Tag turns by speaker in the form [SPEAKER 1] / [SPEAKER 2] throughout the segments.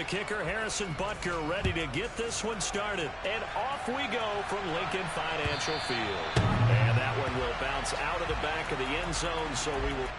[SPEAKER 1] kicker, Harrison Butker, ready to get this one started. And off we go from Lincoln Financial Field. And that one will bounce out of the back of the end zone, so we will...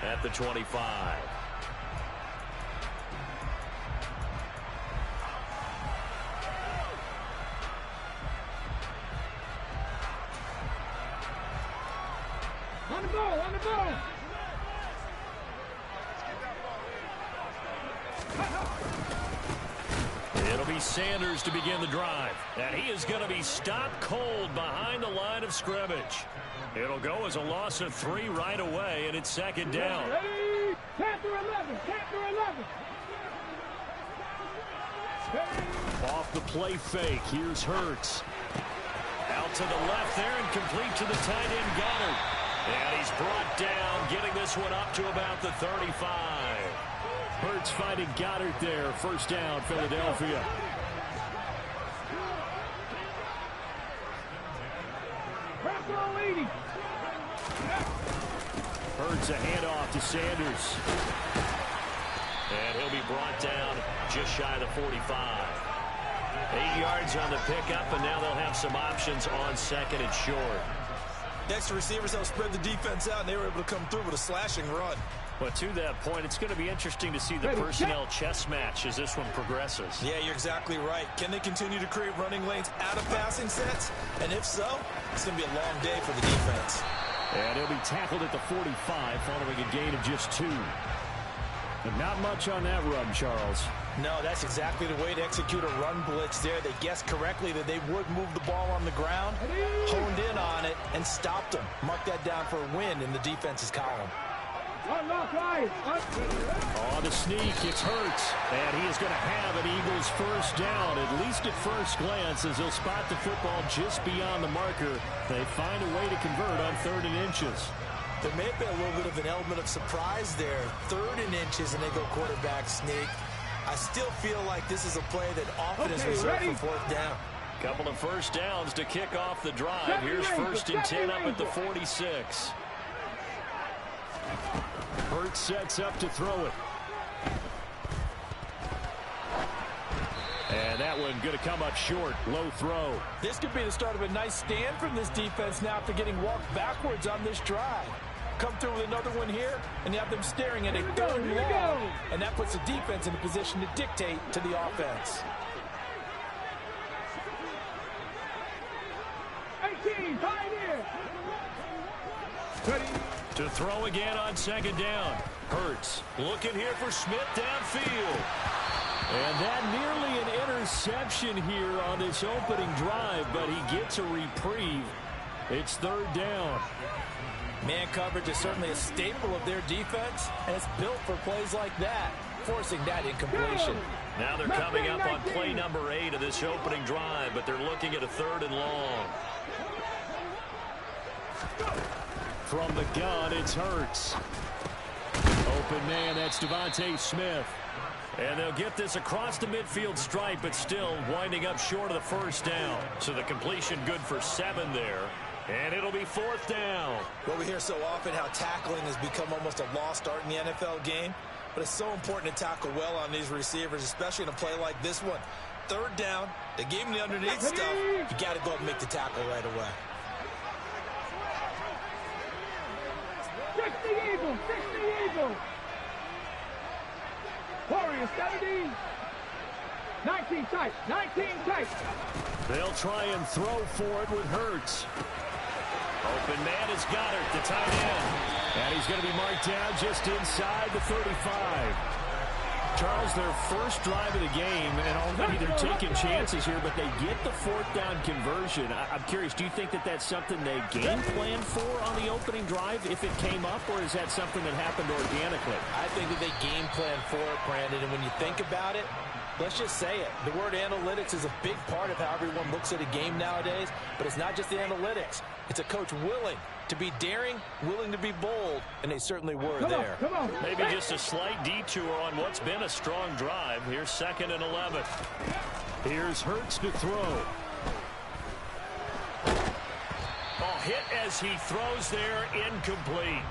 [SPEAKER 1] At the 25.
[SPEAKER 2] On the ball, on the ball.
[SPEAKER 1] It'll be Sanders to begin the drive. And he is going to be stopped cold behind the line of scrimmage. It'll go as a loss of 3 right away, and it's second down.
[SPEAKER 2] Ready? 10 through 11, 10 through 11.
[SPEAKER 1] Off the play fake, here's Hurts. Out to the left there and complete to the tight end Goddard. And he's brought down, getting this one up to about the 35. Hurts finding Goddard there. First down, Philadelphia. Hurts a handoff to Sanders. And he'll be brought down just shy of the 45. 8 yards on the pickup, and now they'll have some options on second and short.
[SPEAKER 3] Next receivers help spread the defense out, and they were able to come through with a slashing run.
[SPEAKER 1] But to that point, it's going to be interesting to see the personnel chess match as this one progresses.
[SPEAKER 3] Yeah, you're exactly right. Can they continue to create running lanes out of passing sets? And if so, it's going to be a long day for the defense.
[SPEAKER 1] And he'll be tackled at the 45 following a gain of just 2. And not much on that run, Charles.
[SPEAKER 3] No, that's exactly the way to execute a run blitz there. They guessed correctly that they would move the ball on the ground, honed in on it, and stopped them. Mark that down for a win in the defense's column.
[SPEAKER 1] On the sneak, it's Hurts. And he is going to have an Eagles first down, at least at first glance, as they'll spot the football just beyond the marker. They find a way to convert on 3rd and inches.
[SPEAKER 3] There may have been a little bit of an element of surprise there. 3rd and inches, and they go quarterback sneak. I still feel like this is a play that often is reserved for 4th down.
[SPEAKER 1] Couple of first downs to kick off the drive. Here's 1st and 10 up at the 46. Hurts sets up to throw it. And that one going to come up short. Low throw.
[SPEAKER 3] This could be the start of a nice stand from this defense now after getting walked backwards on this drive. Come through with another one here, and you have them staring at a 3rd and long. And that puts the defense in a position to dictate to the offense.
[SPEAKER 2] 18, pioneer.
[SPEAKER 1] To throw again on 2nd down. Hurts looking here for Smith downfield. And that nearly an interception here on this opening drive, but he gets a reprieve. It's 3rd down.
[SPEAKER 3] Man coverage is certainly a staple of their defense, and it's built for plays like that, forcing that incompletion.
[SPEAKER 1] Now they're coming up on play number 8 of this opening drive, but they're looking at a 3rd and long. From the gun, it's Hurts. Open man, that's Devontae Smith. And they'll get this across the midfield stripe, but still winding up short of the first down. So the completion good for 7 there. And it'll be 4th down.
[SPEAKER 3] Well, we hear so often how tackling has become almost a lost art in the NFL game. But it's so important to tackle well on these receivers, especially in a play like this one. 3rd down, they gave him the underneath stuff. You got to go up and make the tackle right away.
[SPEAKER 2] 60 Eagles, 60 Eagles. Warriors 70. 19 tight, 19 tight.
[SPEAKER 1] They'll try and throw for it with Hurts. Open man is Goddard, the tight end. And he's going to be marked down just inside the 35. Charles, their first drive of the game, and already they're taking chances here, but they get the fourth down conversion. I'm curious, do you think that that's something they game planned for on the opening drive if it came up, or is that something that happened organically?
[SPEAKER 3] I think that they game planned for it, Brandon, and when you think about it, let's just say it. The word analytics is a big part of how everyone looks at a game nowadays, but it's not just the analytics. It's a coach willing to be daring, willing to be bold, and they certainly were there.
[SPEAKER 2] Come on.
[SPEAKER 1] Maybe just a slight detour on what's been a strong drive. Here's 2nd and 11. Here's Hurts to throw. Oh, hit as he throws there, incomplete.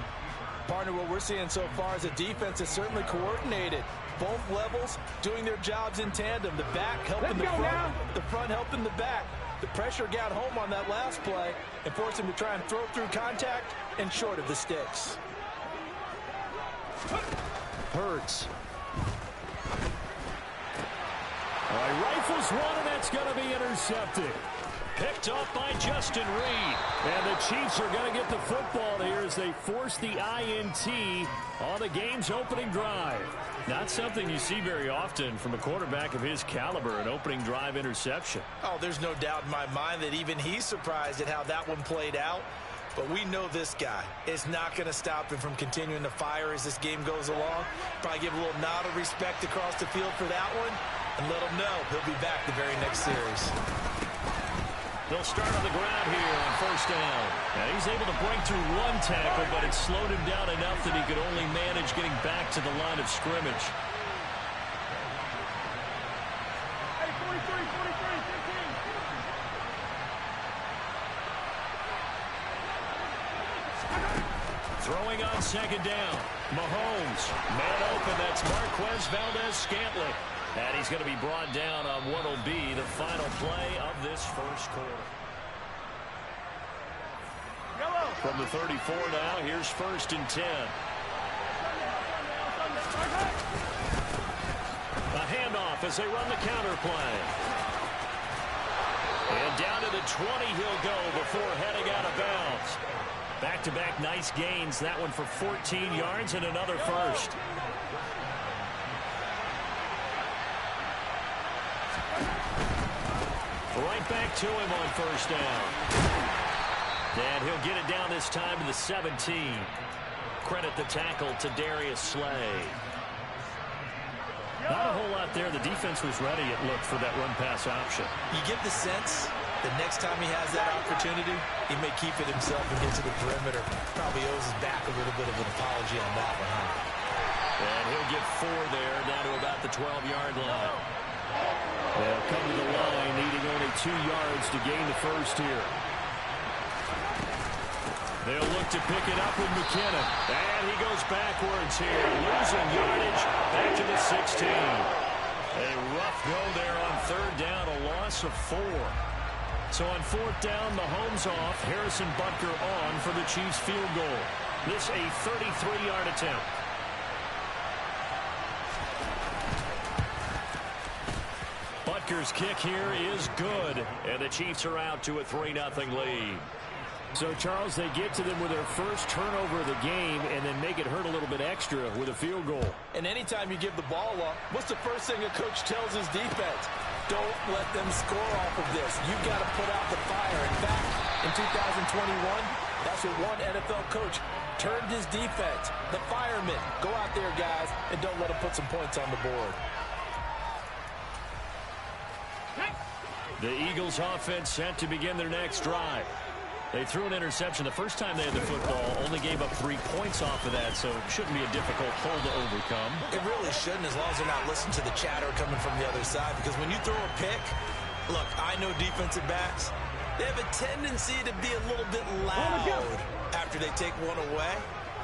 [SPEAKER 3] Partner, what we're seeing so far is a defense that's certainly coordinated. Both levels doing their jobs in tandem. The back helping the front, the front helping the back. The pressure got home on that last play and forced him to try and throw through contact and short of the sticks.
[SPEAKER 1] Hurts. All right, rifles one, and that's going to be intercepted. Picked up by Justin Reed. And the Chiefs are going to get the football here as they force the INT on the game's opening drive. Not something you see very often from a quarterback of his caliber, an opening drive interception.
[SPEAKER 3] Oh, there's no doubt in my mind that even he's surprised at how that one played out. But we know this guy is not going to stop him from continuing to fire as this game goes along. Probably give a little nod of respect across the field for that one and let him know he'll be back the very next series.
[SPEAKER 1] They'll start on the ground here on 1st down. Now he's able to break through one tackle, but it slowed him down enough that he could only manage getting back to the line of scrimmage.
[SPEAKER 2] Hey, 43, 15.
[SPEAKER 1] Throwing on 2nd down. Mahomes, man open, that's Marquez Valdez-Scantling. And he's going to be brought down on what will be the final play of this first quarter. From the 34 now, here's 1st and 10. A handoff as they run the counter play. And down to the 20 he'll go before heading out of bounds. Back-to-back nice gains. That one for 14 yards and another first. Right back to him on 1st down. And he'll get it down this time to the 17. Credit the tackle to Darius Slay. Not a whole lot there. The defense was ready, it looked, for that run-pass option.
[SPEAKER 3] You get the sense that next time he has that opportunity, he may keep it himself and get to the perimeter. Probably owes his back a little bit of an apology on that one, huh?
[SPEAKER 1] And he'll get 4 there, down to about the 12-yard line. They'll come to the line, needing only 2 yards to gain the first here. They'll look to pick it up with McKinnon. And he goes backwards here, losing yardage back to the 16. A rough go there on 3rd down, a loss of 4. So on 4th down, Mahomes off, Harrison Butker on for the Chiefs field goal. This a 33-yard attempt. Butker's kick here is good, and the Chiefs are out to a 3-0 lead. So, Charles, they get to them with their first turnover of the game and then make it hurt a little bit extra with a field goal.
[SPEAKER 3] And anytime you give the ball up, what's the first thing a coach tells his defense? Don't let them score off of this. You've got to put out the fire. In fact, in 2021, that's what one NFL coach turned his defense. The firemen. Go out there, guys, and don't let them put some points on the board.
[SPEAKER 1] The Eagles offense set to begin their next drive. They threw an interception the first time they had the football, only gave up 3 points off of that, so it shouldn't be a difficult hole to overcome.
[SPEAKER 3] It really shouldn't, as long as they're not listening to the chatter coming from the other side, because when you throw a pick, look, I know defensive backs, they have a tendency to be a little bit loud after they take one away,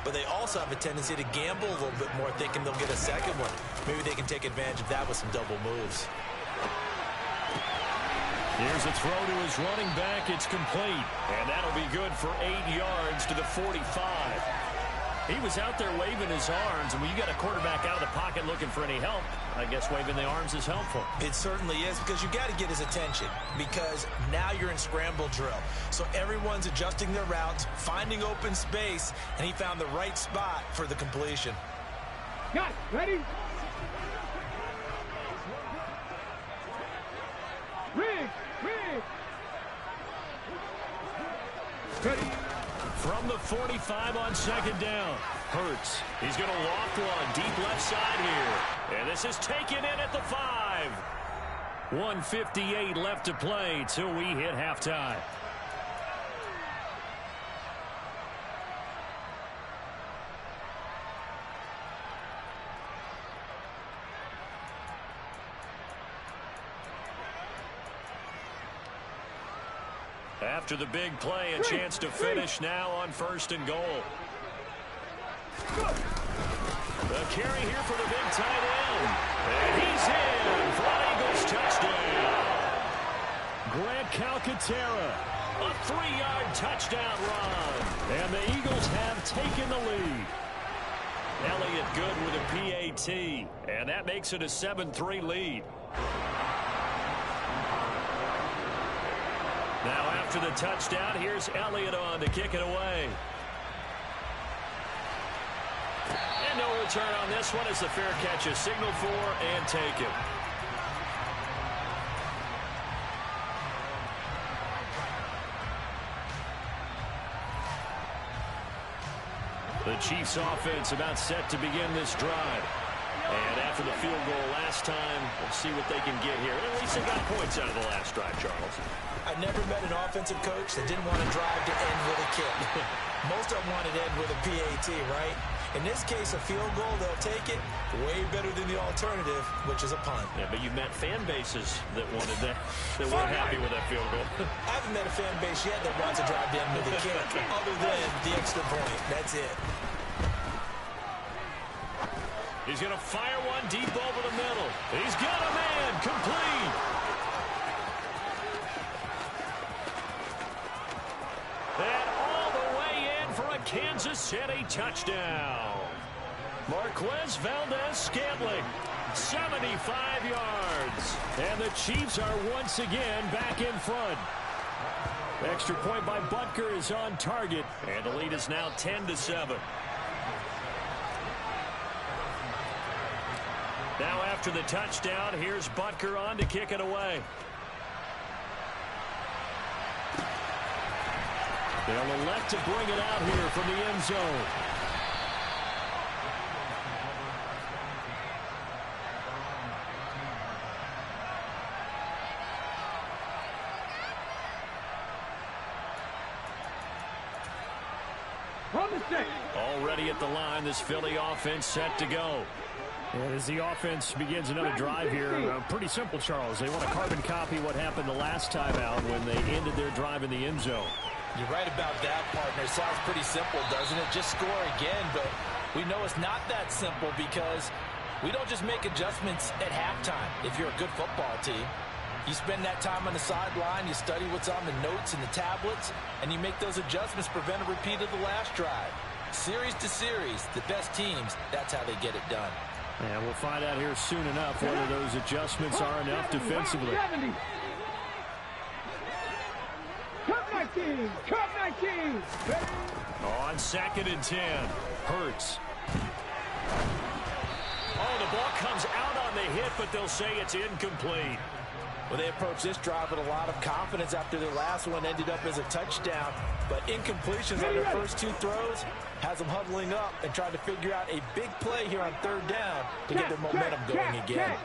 [SPEAKER 3] but they also have a tendency to gamble a little bit more, thinking they'll get a second one. Maybe they can take advantage of that with some double moves.
[SPEAKER 1] Here's a throw to his running back. It's complete. And that'll be good for 8 yards to the 45. He was out there waving his arms, and when you got a quarterback out of the pocket looking for any help, I guess waving the arms is helpful.
[SPEAKER 3] It certainly is, because you got to get his attention, because now you're in scramble drill. So everyone's adjusting their routes, finding open space, and he found the right spot for the completion.
[SPEAKER 2] Got ready.
[SPEAKER 1] From the 45 on second down. Hurts. He's going to loft one deep left side here. And this is taken in at the 5. 1:58 left to play till we hit halftime. After the big play, a chance to finish now on 1st and goal. The carry here for the big tight end. And he's in for an Eagles touchdown. Grant Calcaterra, a 3-yard touchdown run. And the Eagles have taken the lead. Elliott good with a PAT. And that makes it a 7-3 lead. Now after the touchdown, here's Elliott on to kick it away. And no return on this one as the fair catch is signaled for and taken. The Chiefs offense about set to begin this drive. And after the field goal last time, we'll see what they can get here. At least they got points out of the last drive, Charles.
[SPEAKER 3] I never met an offensive coach that didn't want to drive to end with a kick. Most of them wanted to end with a PAT, right? In this case, a field goal, they'll take it. Way better than the alternative, which is a punt.
[SPEAKER 1] Yeah, but you met fan bases that wanted that, that weren't happy with that field goal.
[SPEAKER 3] I haven't met a fan base yet that wants to drive to end with a kick, other than the extra point. That's it.
[SPEAKER 1] He's going to fire one deep over the middle. He's got a man. Complete. And all the way in for a Kansas City touchdown. Marquez Valdez-Scantling, 75 yards. And the Chiefs are once again back in front. Extra point by Butker is on target. And the lead is now 10-7. Now after the touchdown, here's Butker on to kick it away. They'll elect to bring it out here from the end zone. Already at the line, this Philly offense set to go. And as the offense begins another drive here, pretty simple, Charles. They want to carbon copy what happened the last time out when they ended their drive in the end zone.
[SPEAKER 3] You're right about that, partner. Sounds pretty simple, doesn't it? Just score again, but we know it's not that simple because we don't just make adjustments at halftime if you're a good football team. You spend that time on the sideline, you study what's on the notes and the tablets, and you make those adjustments to prevent a repeat of the last drive. Series to series, the best teams, that's how they get it done.
[SPEAKER 1] And we'll find out here soon enough whether those adjustments are enough defensively.
[SPEAKER 2] Cut 19! Cut 19!
[SPEAKER 1] On 2nd and 10, Hurts. Oh, the ball comes out on the hit, but they'll say it's incomplete.
[SPEAKER 3] Well, they approached this drive with a lot of confidence after their last one ended up as a touchdown. But incompletions on their first 2 throws has them huddling up and trying to figure out a big play here on 3rd down to get their momentum going again.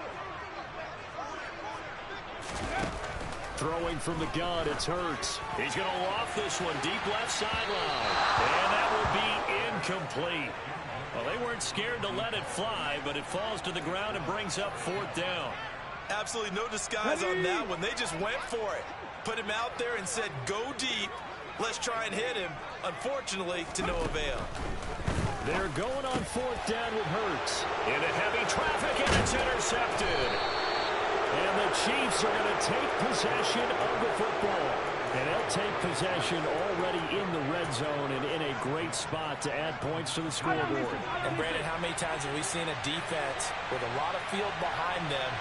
[SPEAKER 1] Throwing from the gun, it's Hurts. He's going to loft this one deep left sideline. And that will be incomplete. Well, they weren't scared to let it fly, but it falls to the ground and brings up 4th down.
[SPEAKER 3] Absolutely no disguise on that one. They just went for it. Put him out there and said, go deep. Let's try and hit him. Unfortunately, to no avail.
[SPEAKER 1] They're going on 4th down with Hurts. Into heavy traffic, and it's intercepted. And the Chiefs are going to take possession of the football. And they'll take possession already in the red zone and in a great spot to add points to the scoreboard.
[SPEAKER 3] And, Brandon, how many times have we seen a defense with a lot of field behind them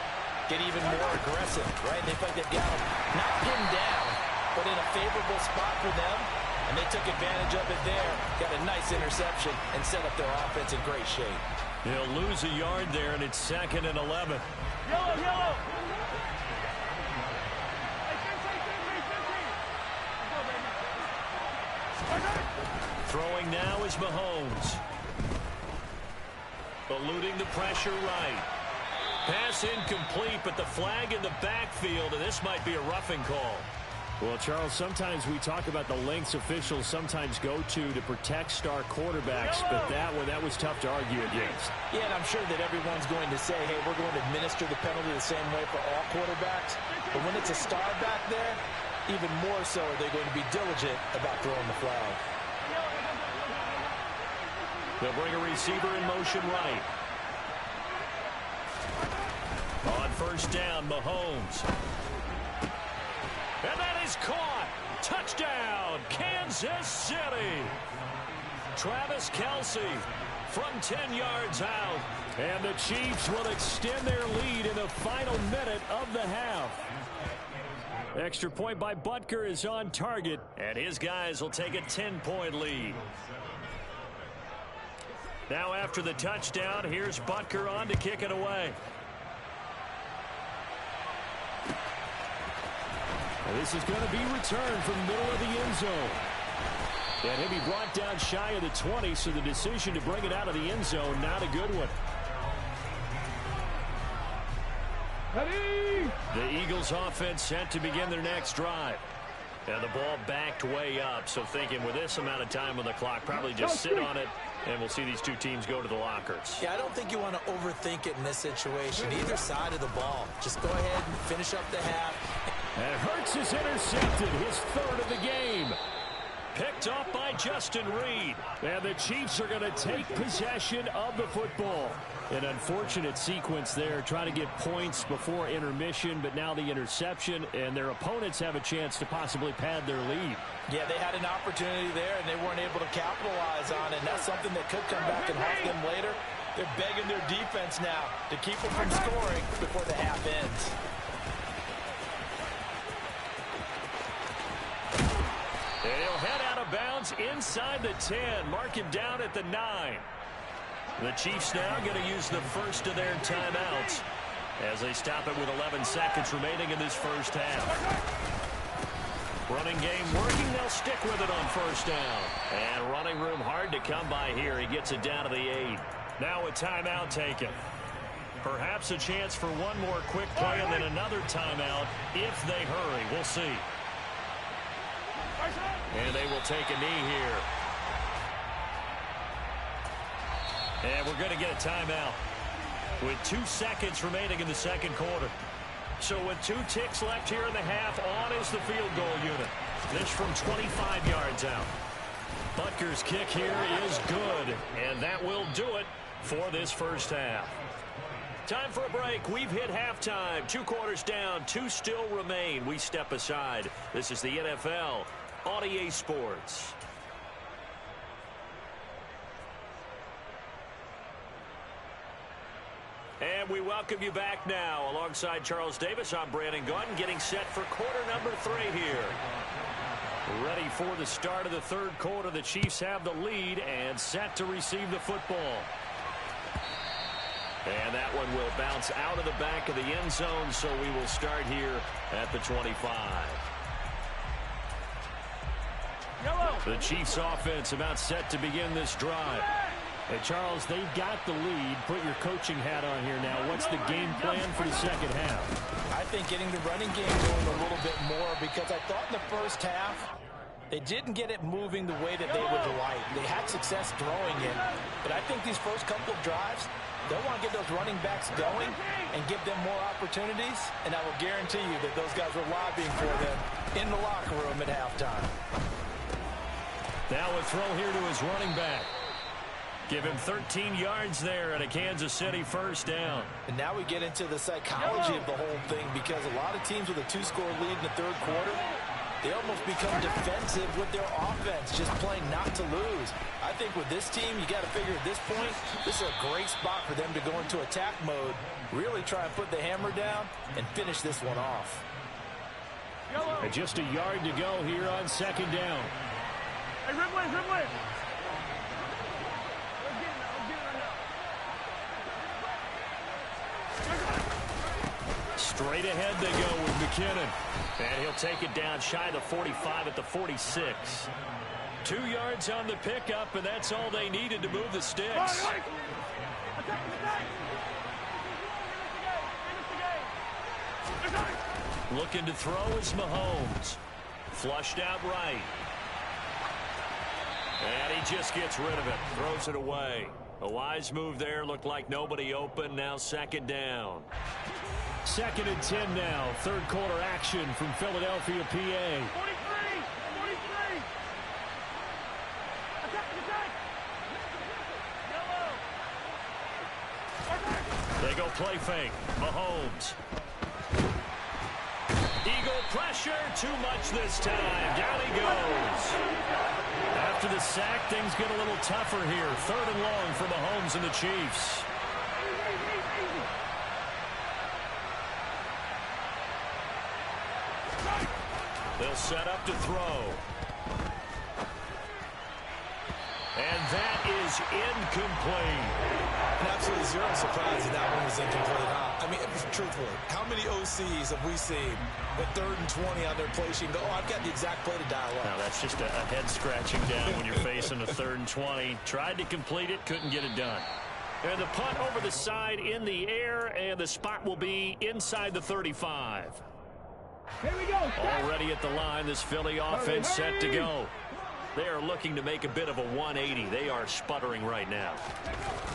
[SPEAKER 3] get even more aggressive, right? They feel like they've got them not pinned down, but in a favorable spot for them, and they took advantage of it there, got a nice interception, and set up their offense in great shape.
[SPEAKER 1] They'll lose a yard there, and it's 2nd and 11.
[SPEAKER 2] Yellow, yellow! Hey, 15.
[SPEAKER 1] Throwing now is Mahomes. Eluding the pressure right. Pass incomplete, but the flag in the backfield, and this might be a roughing call. Well, Charles, sometimes we talk about the lengths officials sometimes go to protect star quarterbacks, but that was tough to argue against.
[SPEAKER 3] Yeah, and I'm sure that everyone's going to say, hey, we're going to administer the penalty the same way for all quarterbacks. But when it's a star back there, even more so are they going to be diligent about throwing the flag.
[SPEAKER 1] They'll bring a receiver in motion right. On first down, Mahomes. And that is caught. Touchdown, Kansas City. Travis Kelce from 10 yards out. And the Chiefs will extend their lead in the final minute of the half. Extra point by Butker is on target, and his guys will take a 10-point lead. Now after the touchdown, here's Butker on to kick it away. And this is going to be returned from the middle of the end zone. And he'll be brought down shy of the 20, so the decision to bring it out of the end zone, not a good one. The Eagles offense set to begin their next drive. And the ball backed way up, so thinking with this amount of time on the clock, probably just sit on it, and we'll see these two teams go to the lockers.
[SPEAKER 3] Yeah, I don't think you want to overthink it in this situation, either side of the ball. Just go ahead and finish up the half.
[SPEAKER 1] And Hurts is intercepted, his third of the game. Picked off by Justin Reed. And the Chiefs are going to take possession of the football. An unfortunate sequence there, trying to get points before intermission, but now the interception, and their opponents have a chance to possibly pad their lead.
[SPEAKER 3] Yeah, they had an opportunity there, and they weren't able to capitalize on it. And that's something that could come back and haunt them later. They're begging their defense now to keep them from scoring before the half ends.
[SPEAKER 1] And he'll head out of bounds inside the 10. Mark him down at the 9. The Chiefs now going to use the first of their timeouts as they stop it with 11 seconds remaining in this first half. Running game working. They'll stick with it on first down. And running room hard to come by here. He gets it down to the 8. Now a timeout taken. Perhaps a chance for one more quick play and then another timeout if they hurry. We'll see. And they will take a knee here. And we're going to get a timeout with 2 seconds remaining in the second quarter. So with 2 ticks left here in the half, on is the field goal unit. This from 25 yards out. Butker's kick here is good, and that will do it for this first half. Time for a break. We've hit halftime. 2 quarters down, 2 still remain. We step aside. This is the NFL on EA Sports. And we welcome you back now. Alongside Charles Davis, I'm Brandon Gunn, getting set for quarter number 3 here. Ready for the start of the third quarter. The Chiefs have the lead and set to receive the football. And that one will bounce out of the back of the end zone, so we will start here at the 25. The Chiefs offense about set to begin this drive. Hey, Charles, they've got the lead. Put your coaching hat on here now. What's the game plan for the second half?
[SPEAKER 3] I think getting the running game going a little bit more, because I thought in the first half they didn't get it moving the way that they would like. They had success throwing it, but I think these first couple of drives, they'll want to get those running backs going and give them more opportunities, and I will guarantee you that those guys were lobbying for them in the locker room at halftime.
[SPEAKER 1] Now a throw here to his running back. Give him 13 yards there and a Kansas City first down.
[SPEAKER 3] And now we get into the psychology of the whole thing, because a lot of teams with a 2-score lead in the third quarter, they almost become defensive with their offense, just playing not to lose. I think with this team, you got to figure at this point, this is a great spot for them to go into attack mode, really try and put the hammer down and finish this one off.
[SPEAKER 1] And just a yard to go here on second down.
[SPEAKER 2] Hey, Ridley.
[SPEAKER 1] Straight ahead they go with McKinnon. And he'll take it down shy of the 45 at the 46. 2 yards on the pickup, and that's all they needed to move the sticks. Looking to throw is Mahomes. Flushed out right. And he just gets rid of it. Throws it away. A wise move there. Looked like nobody open. Now 2nd down. 2nd and 10 now. 3rd quarter action from Philadelphia, PA.
[SPEAKER 2] 43! 43! Attack! Yellow!
[SPEAKER 1] They go play fake. Mahomes. Eagle pressure. Too much this time. Down he goes. After the sack, things get a little tougher here. 3rd and long for Mahomes and the Chiefs. They'll set up to throw. And that is incomplete.
[SPEAKER 3] And absolutely zero surprise that that one was incomplete, huh? I mean, truthfully, how many OCs have we seen at 3rd and 20 on their play sheet and go, oh, I've got the exact play to dial up?
[SPEAKER 1] Now, that's just a head scratching down when you're facing a 3rd and 20. Tried to complete it, couldn't get it done. And the punt over the side in the air, and the spot will be inside the 35.
[SPEAKER 2] Here we go.
[SPEAKER 1] Already at the line, this Philly offense set to go. They are looking to make a bit of a 180. They are sputtering right now.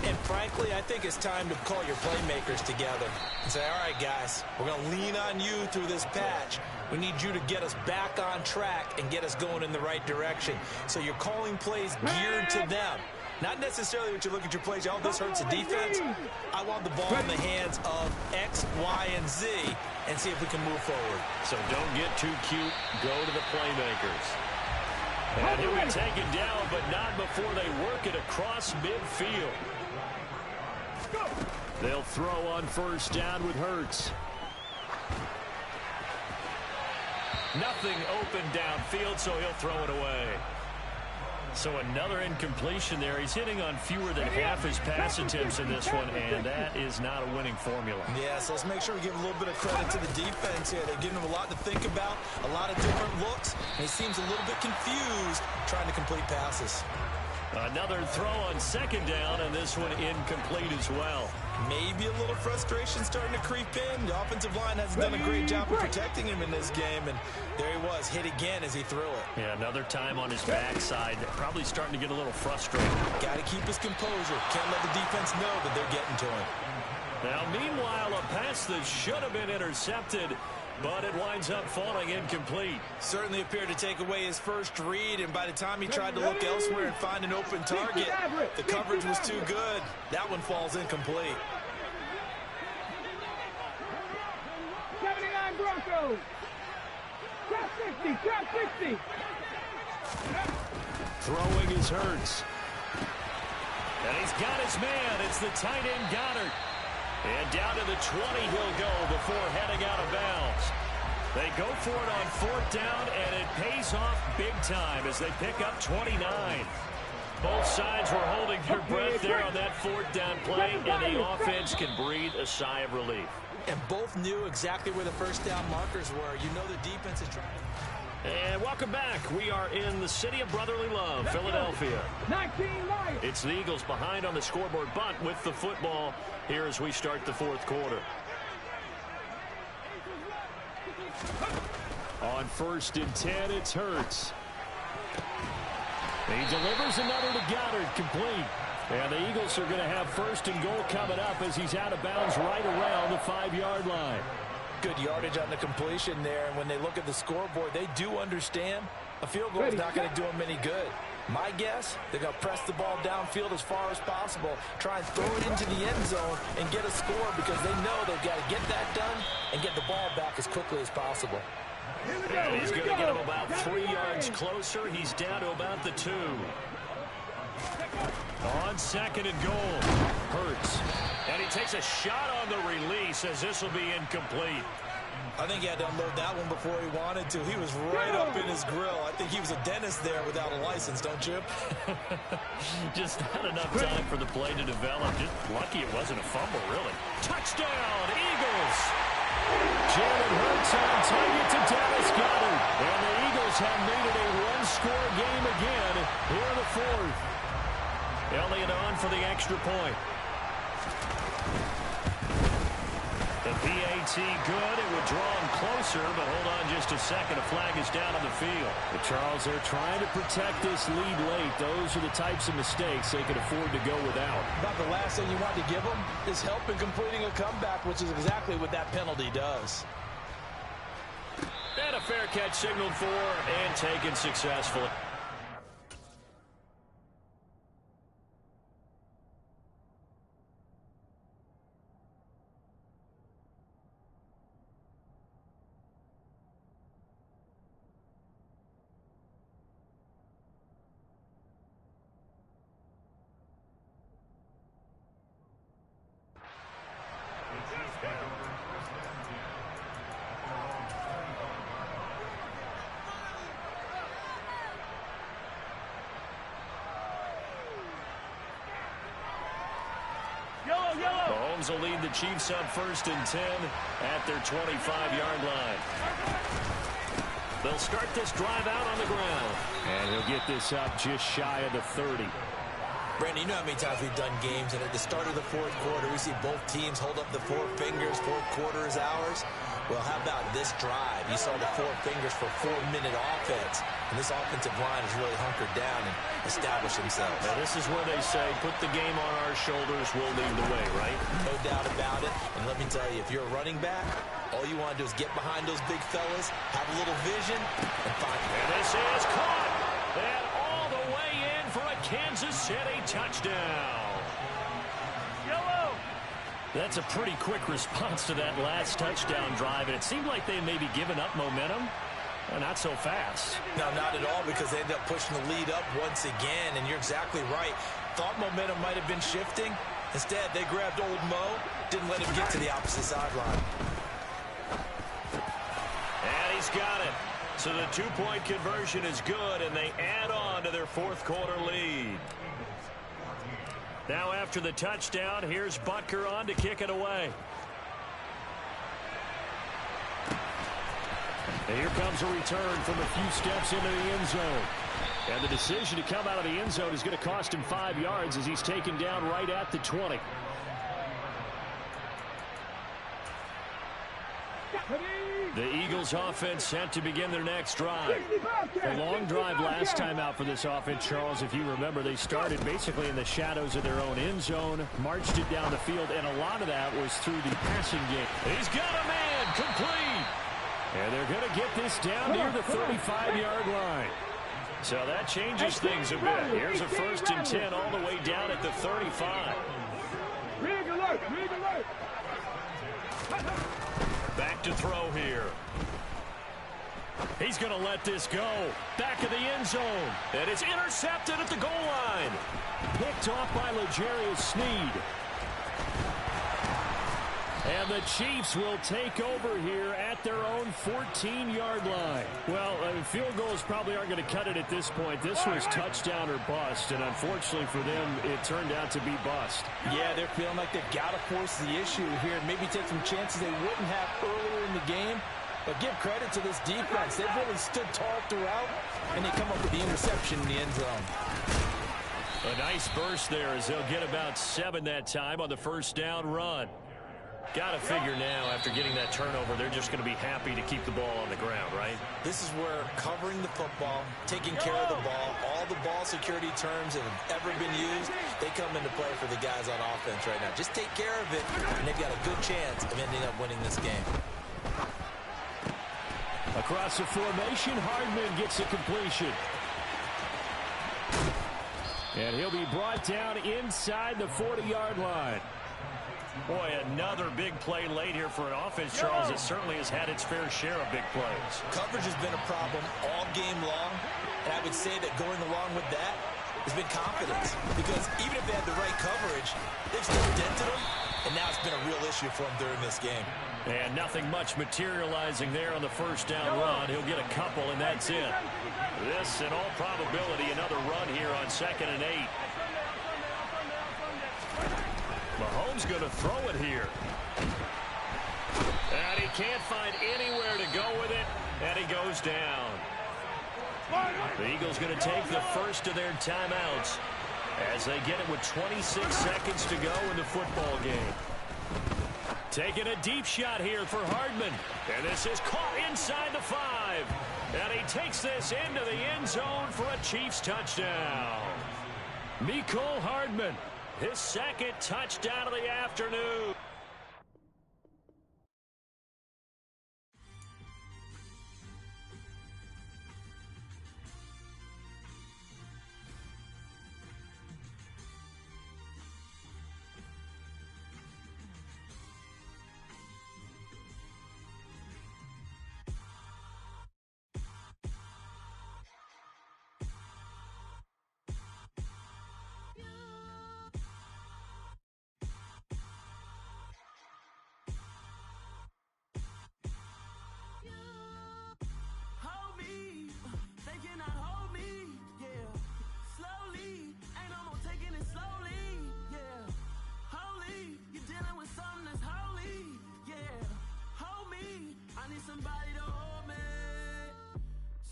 [SPEAKER 3] And frankly, I think it's time to call your playmakers together and say, all right, guys, we're going to lean on you through this patch. We need you to get us back on track and get us going in the right direction. So you're calling plays geared to them. Not necessarily what you look at your plays, oh, this hurts the defense. I want the ball in the hands of X, Y, and Z and see if we can move forward.
[SPEAKER 1] So don't get too cute. Go to the playmakers. And he'll be taken down, but not before they work it across midfield. They'll throw on 1st down with Hurts. Nothing open downfield, so he'll throw it away. So another incompletion there. He's hitting on fewer than half his pass attempts in this one, and that is not a winning formula.
[SPEAKER 3] Yeah, so let's make sure we give a little bit of credit to the defense here. They're giving him a lot to think about, a lot of different looks, and he seems a little bit confused trying to complete passes.
[SPEAKER 1] Another throw on 2nd down, and this one incomplete as well.
[SPEAKER 3] Maybe a little frustration starting to creep in. The offensive line hasn't done a great job of protecting him in this game, and there he was, hit again as he threw it.
[SPEAKER 1] Yeah, another time on his backside, probably starting to get a little frustrated.
[SPEAKER 3] Got to keep his composure. Can't let the defense know that they're getting to him.
[SPEAKER 1] Now, meanwhile, a pass that should have been intercepted, but it winds up falling incomplete.
[SPEAKER 3] Certainly appeared to take away his first read, and by the time he tried to look elsewhere and find an open target, the coverage was too good. That one falls incomplete.
[SPEAKER 2] 79 Broncos. Trap 60.
[SPEAKER 1] Throwing is Hurts. And he's got his man. It's the tight end Goddard. And down to the 20 he'll go before heading out of bounds. They go for it on 4th down, and it pays off big time as they pick up 29. Both sides were holding their breath there on that 4th down play, and the offense can breathe a sigh of relief.
[SPEAKER 3] And both knew exactly where the 1st down markers were. You know the defense is trying.
[SPEAKER 1] And welcome back. We are in the city of brotherly love, Philadelphia.
[SPEAKER 2] 19 Lions.
[SPEAKER 1] It's the Eagles behind on the scoreboard, but with the football here as we start the 4th quarter. On 1st and 10, it's Hurts. He delivers another to Goddard, complete. And the Eagles are going to have 1st and goal coming up as he's out of bounds right around the 5-yard line.
[SPEAKER 3] Good yardage on the completion there, and when they look at the scoreboard, they do understand a field goal is not going to do them any good. My guess, they're going to press the ball downfield as far as possible, try and throw it into the end zone and get a score because they know they've got to get that done and get the ball back as quickly as possible.
[SPEAKER 1] And he's going to get him about 3 yards closer. He's down to about the 2. On 2nd and goal, Hurts. And he takes a shot on the release as this will be incomplete.
[SPEAKER 3] I think he had to unload that one before he wanted to. He was right up in his grill. I think he was a dentist there without a license, don't you?
[SPEAKER 1] Just not enough time for the play to develop. Just lucky it wasn't a fumble, really. Touchdown, Eagles! Jalen Hurts on target to Dallas Goedert. And the Eagles have made it a one-score game again here in the fourth. Elliott on for the extra point. The PAT good. It would draw him closer, but hold on just a second. A flag is down on the field. But Charles, they're trying to protect this lead late. Those are the types of mistakes they can afford to go without.
[SPEAKER 3] About the last thing you want to give them is help in completing a comeback, which is exactly what that penalty does.
[SPEAKER 1] And a fair catch signaled for and taken successfully. Mahomes will lead the Chiefs up 1st and 10 at their 25-yard line. They'll start this drive out on the ground. And he'll get this up just shy of the 30.
[SPEAKER 3] Brandon, you know how many times we've done games, and at the start of the fourth quarter, we see both teams hold up the four fingers, fourth quarter is ours. Well, how about this drive? You saw the four fingers for 4-minute offense, and this offensive line has really hunkered down and established themselves.
[SPEAKER 1] Now, this is where they say, put the game on our shoulders, we'll lead the way, right?
[SPEAKER 3] No doubt about it. And let me tell you, if you're a running back, all you want to do is get behind those big fellas, have a little vision, and find them.
[SPEAKER 1] And this is caught. And all the way in for a Kansas City touchdown. Yellow. That's a pretty quick response to that last touchdown drive, and it seemed like they may be giving up momentum. Not so fast.
[SPEAKER 3] No, not at all, because they ended up pushing the lead up once again, and you're exactly right. Thought momentum might have been shifting. Instead, they grabbed old Mo, didn't let him get to the opposite sideline.
[SPEAKER 1] And he's got it. So the two-point conversion is good, and they add on to their fourth quarter lead. Now after the touchdown, here's Butker on to kick it away. And here comes a return from a few steps into the end zone. And the decision to come out of the end zone is going to cost him 5 yards as he's taken down right at the 20. The Eagles offense set to begin their next drive. A long drive last time out for this offense, Charles. If you remember, they started basically in the shadows of their own end zone, marched it down the field, and a lot of that was through the passing game. He's got a man complete. And they're going to get this down near the 35-yard line. So that changes things a bit. Here's a 1st and 10 all the way down at the 35.
[SPEAKER 2] Rig alert! Rig alert!
[SPEAKER 1] Back to throw here. He's going to let this go. Back of the end zone. And it's intercepted at the goal line. Picked off by L'Jarius Sneed. And the Chiefs will take over here at their own 14-yard line. Well, field goals probably aren't going to cut it at this point. This was touchdown or bust, and unfortunately for them, it turned out to be bust.
[SPEAKER 3] Yeah, they're feeling like they've got to force the issue here and maybe take some chances they wouldn't have earlier in the game. But give credit to this defense. They've really stood tall throughout, and they come up with the interception in the end zone.
[SPEAKER 1] A nice burst there as they'll get about 7 that time on the first down run. Got to figure now, after getting that turnover, they're just going to be happy to keep the ball on the ground, right?
[SPEAKER 3] This is where covering the football, taking care of the ball, all the ball security terms that have ever been used, they come into play for the guys on offense right now. Just take care of it, and they've got a good chance of ending up winning this game.
[SPEAKER 1] Across the formation, Hardman gets a completion. And he'll be brought down inside the 40-yard line. Boy, another big play late here for an offense, Charles, that certainly has had its fair share of big plays.
[SPEAKER 3] Coverage has been a problem all game long, and I would say that going along with that has been confidence. Because even if they had the right coverage, they've still dented them, and now it's been a real issue for them during this game.
[SPEAKER 1] And nothing much materializing there on the first down run. He'll get a couple, and that's it. This, in all probability, another run here on 2nd and 8. Mahomes going to throw it here. And he can't find anywhere to go with it, and he goes down. The Eagles going to take the first of their timeouts as they get it with 26 seconds to go in the football game. Taking a deep shot here for Hardman. And this is caught inside the 5. And he takes this into the end zone for a Chiefs touchdown. Mecole Hardman, his second touchdown of the afternoon.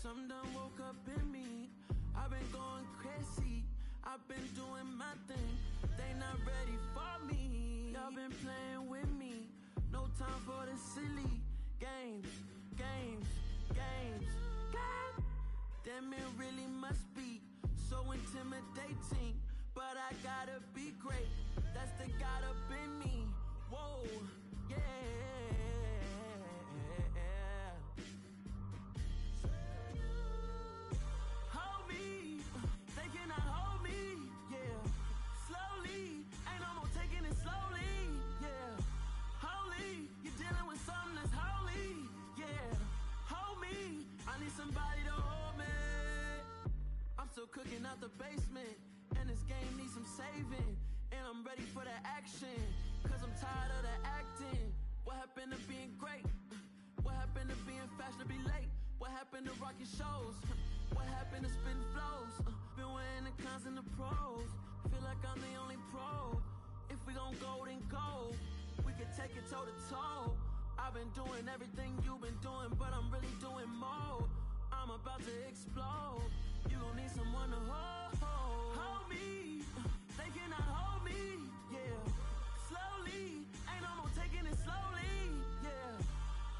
[SPEAKER 4] Some done woke up in me. I've been going crazy. I've been doing my thing. They not ready for me. Y'all been playing with me. No time for the silly games. God damn, it really must be so intimidating. But I gotta be great. That's the God up in me. Whoa, yeah. Somebody to hold me. I'm still cooking out the basement, and this game needs some saving. And I'm ready for the action, cause I'm tired of the acting. What happened to being great? What happened to being fashionably late? What happened to rocking shows? What happened to spitting flows? Been wearing the cons and the pros. Feel like I'm the only pro. If we gon' go, then go. We could take it toe to toe. I've been doing everything you've been doing, but I'm really doing more. I'm about to explode. You gon' need someone to hold me. They cannot hold me, yeah. Slowly, ain't no more taking it slowly, yeah.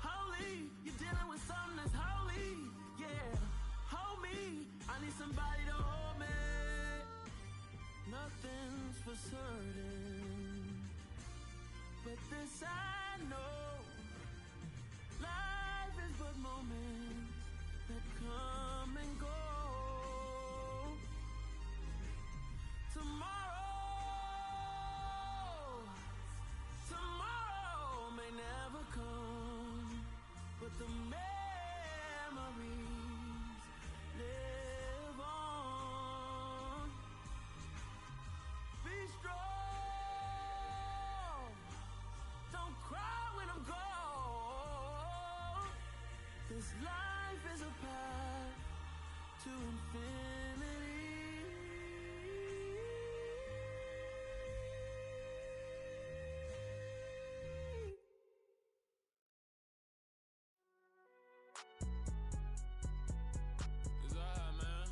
[SPEAKER 4] Holy, you're dealing with something that's holy, yeah. Hold me, I need somebody to hold me. Nothing's for certain, but this I know. Life is but moments that come and go. Tomorrow may never come, but the memories live on. Be strong, don't cry when I'm gone. This life is a path to infinity.
[SPEAKER 5] It's alright, man.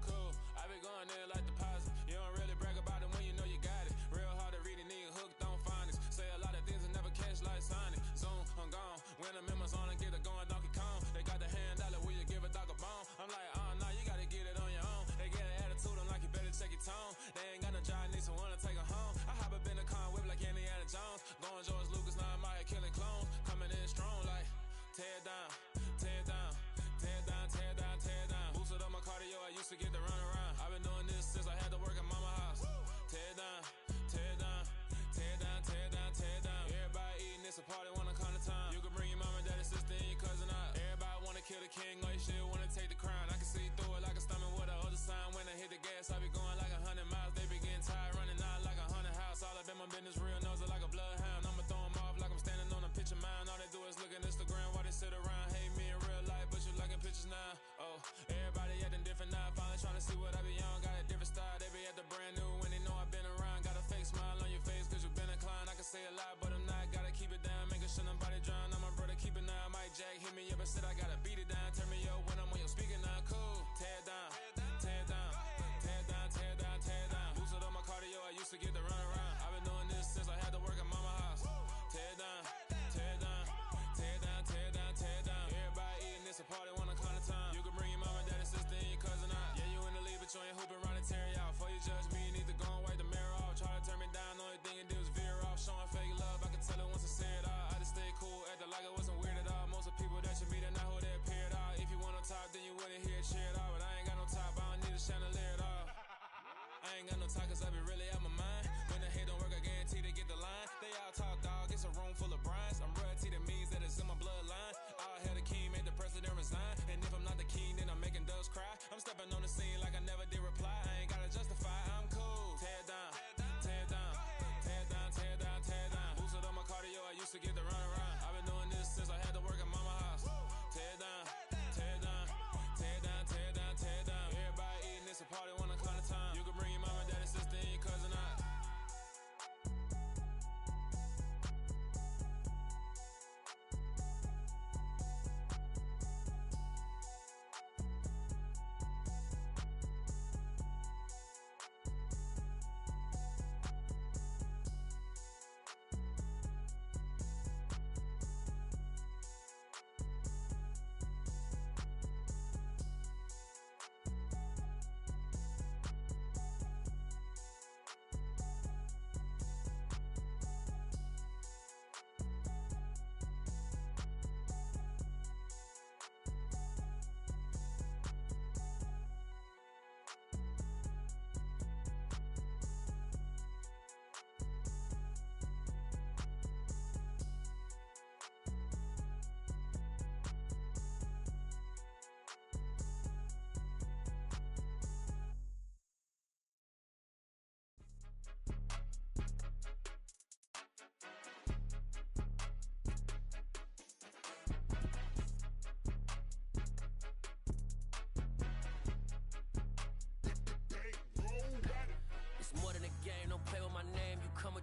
[SPEAKER 5] Cool. I been going there like deposit. You don't really brag about it when you know you got it. Real hard to read a nigga hooked on phonics. Say a lot of things and never catch like Sonic. Zoom, I'm gone. When I'm in my zone and get it going Donkey Kong. They got the hand dollar, will you give a dog a bone? I'm like, nah, you gotta get it on your own. They get an attitude, I'm like, you better check your tone. They ain't got no job, need someone to take her home. I hop up in the car, whip like Indiana Jones. Going George Lucas, now I'm out here killing clones. Coming in strong like, tear down, tear down, tear down, tear down, tear down. Boosted up my cardio, I used to get to run around. I've been doing this since I had to work at mama house. Tear down, tear down, tear down, tear down, tear down. Everybody eating, it's a party, wanna come to time. You can bring your mama, daddy, sister, and your cousin out. Everybody wanna kill the king, or you shit wanna take the crown. I can see through it like a stomach with a other sign. When I hit the gas, I be going like 100 miles. They be getting tired, running out like 100 house. All up in my business, real nose like a bloodhound. I'ma throw 'em off like I'm standing on a picture mound. All they do is look at Instagram while they sit around. Hate me in real life, but you liking pictures now. Oh, everybody acting different now. Finally trying to see what I be on. Got a different style. They be at the brand new when they know I've been around. Got a fake smile on your face cause you been inclined. I Jack hit me up and said I gotta beat it down. Turn me up when I'm on your speaker now. Cool. Tear it down. Tear it down. Tear it down. Tear it down. Tear it down. Boosted up my cardio. I used to get the run around. I've been doing this since I had to work at mama house. Tear it down. Tear it down. Tear it down. Tear it down. Tear it down. Everybody eating this a party one o'clock of time. You can bring your mama, daddy, sister, and your cousin out. Yeah, you in the league, but you ain't hooping around and tear out. Before you judge me, you need to go and wipe the mirror off. Try to turn me down, the only thing you did was veer off. Showing fake love, I can tell it once I say it all. I just stay cool, acting like it wasn't weird at all. Most of the people that you meet are not who they appear at all. If you want on top, then you wouldn't hear it cheer at all. But I ain't got no top, I don't need a chandelier at all. I ain't got no talk, cause I be really out my mind. When the hate don't work, I guarantee they get the line. They all talk, dog, it's a room full of Bryans. I'm royalty, that means that it's in my bloodline. All hell the king, made the president resign. And if I'm not the king, then I'm making doves cry. I'm stepping on the scene like I never did reply. I ain't gotta justify, I'm cool. Tear it down, tear it down, tear it down, tear it down, tear it down. Boosted up my cardio, I used to get the run around. I've been doing this since I had to work at mama house. Tear it down, tear it down, tear it down, tear it down, tear it down. Everybody eating this a party 1 o'clock of time. You can bring your mama, daddy, sister, and your cousin out.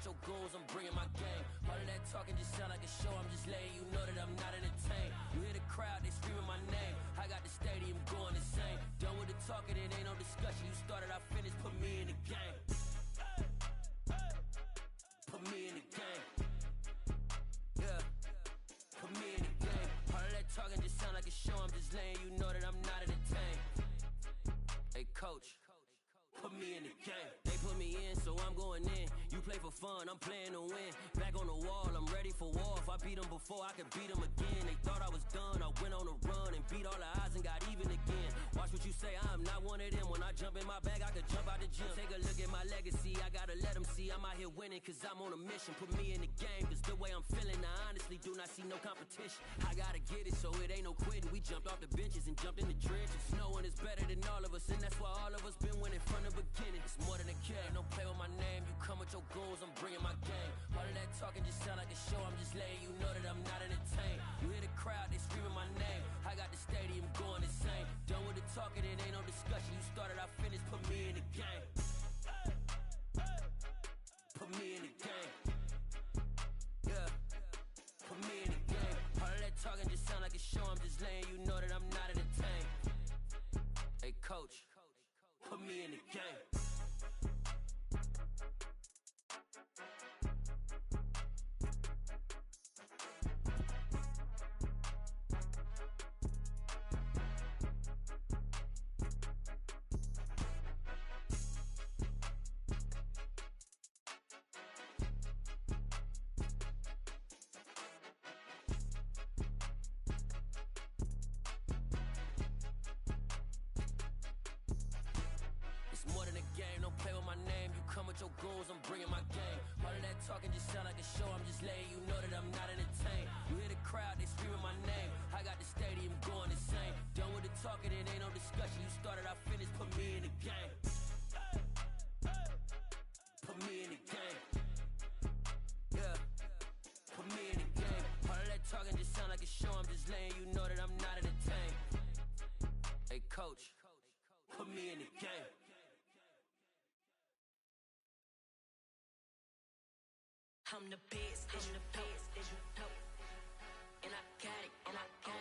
[SPEAKER 6] Your goals, I'm bringing my game. All of that talking just sound like a show. I'm just letting you know that I'm not entertained. You hear the crowd, they screaming my name. I got the stadium going insane. Done with the talking, it ain't no discussion. You started, I finished, put me in the game. Put me in the game. Yeah, put me in the game. All of that talking just sound like a show. I'm just letting you know that I'm not entertained. Hey, coach, put me in the game. They put me in, so I'm going in. You play for fun, I'm playing to win. Back on the wall, I'm ready for war. If I beat them before, I could beat them again. They thought I was done, I went on a run and beat all the odds and got even again. Watch what you say, I'm not one of them. When I jump in my bag, I could jump out the gym. Take a look at my legacy, I gotta let them see I'm out here winning, cause I'm on a mission. Put me in the game, cause the way I'm feeling, I honestly do not see no competition. I gotta get it, so it ain't no quitting. We jumped off the benches and jumped in the trenches. No one is better than all of us, and that's why all of us been winning from the beginning. It's more than a game, don't play with my name. You come with your goals, I'm bringing my game. All of that talking just sound like a show. I'm just letting you know that I'm not entertained. You hear the crowd, they screaming my name. I got the stadium going insane. Done with the talking, it ain't no discussion. You started, I finished, put me in the game. Put me in the game. Yeah, put me in the game. All of that talking just sound like a show. I'm just letting you know that I'm not entertained. Hey, coach, put me in the game. Your goals, I'm bringing my game. All of that talking just sound like a show. I'm just letting you know that I'm not entertained. You hear the crowd, they screaming my name. I got the stadium going insane. Done with the talking, it ain't no discussion. You started, I finished, put me in the game. Put me in the game. Yeah, put me in the game. All of that talking just sound like a show. I'm just letting you know that I'm not entertained. Hey, coach, put me in the game.
[SPEAKER 7] I'm the best, and I got it, and I got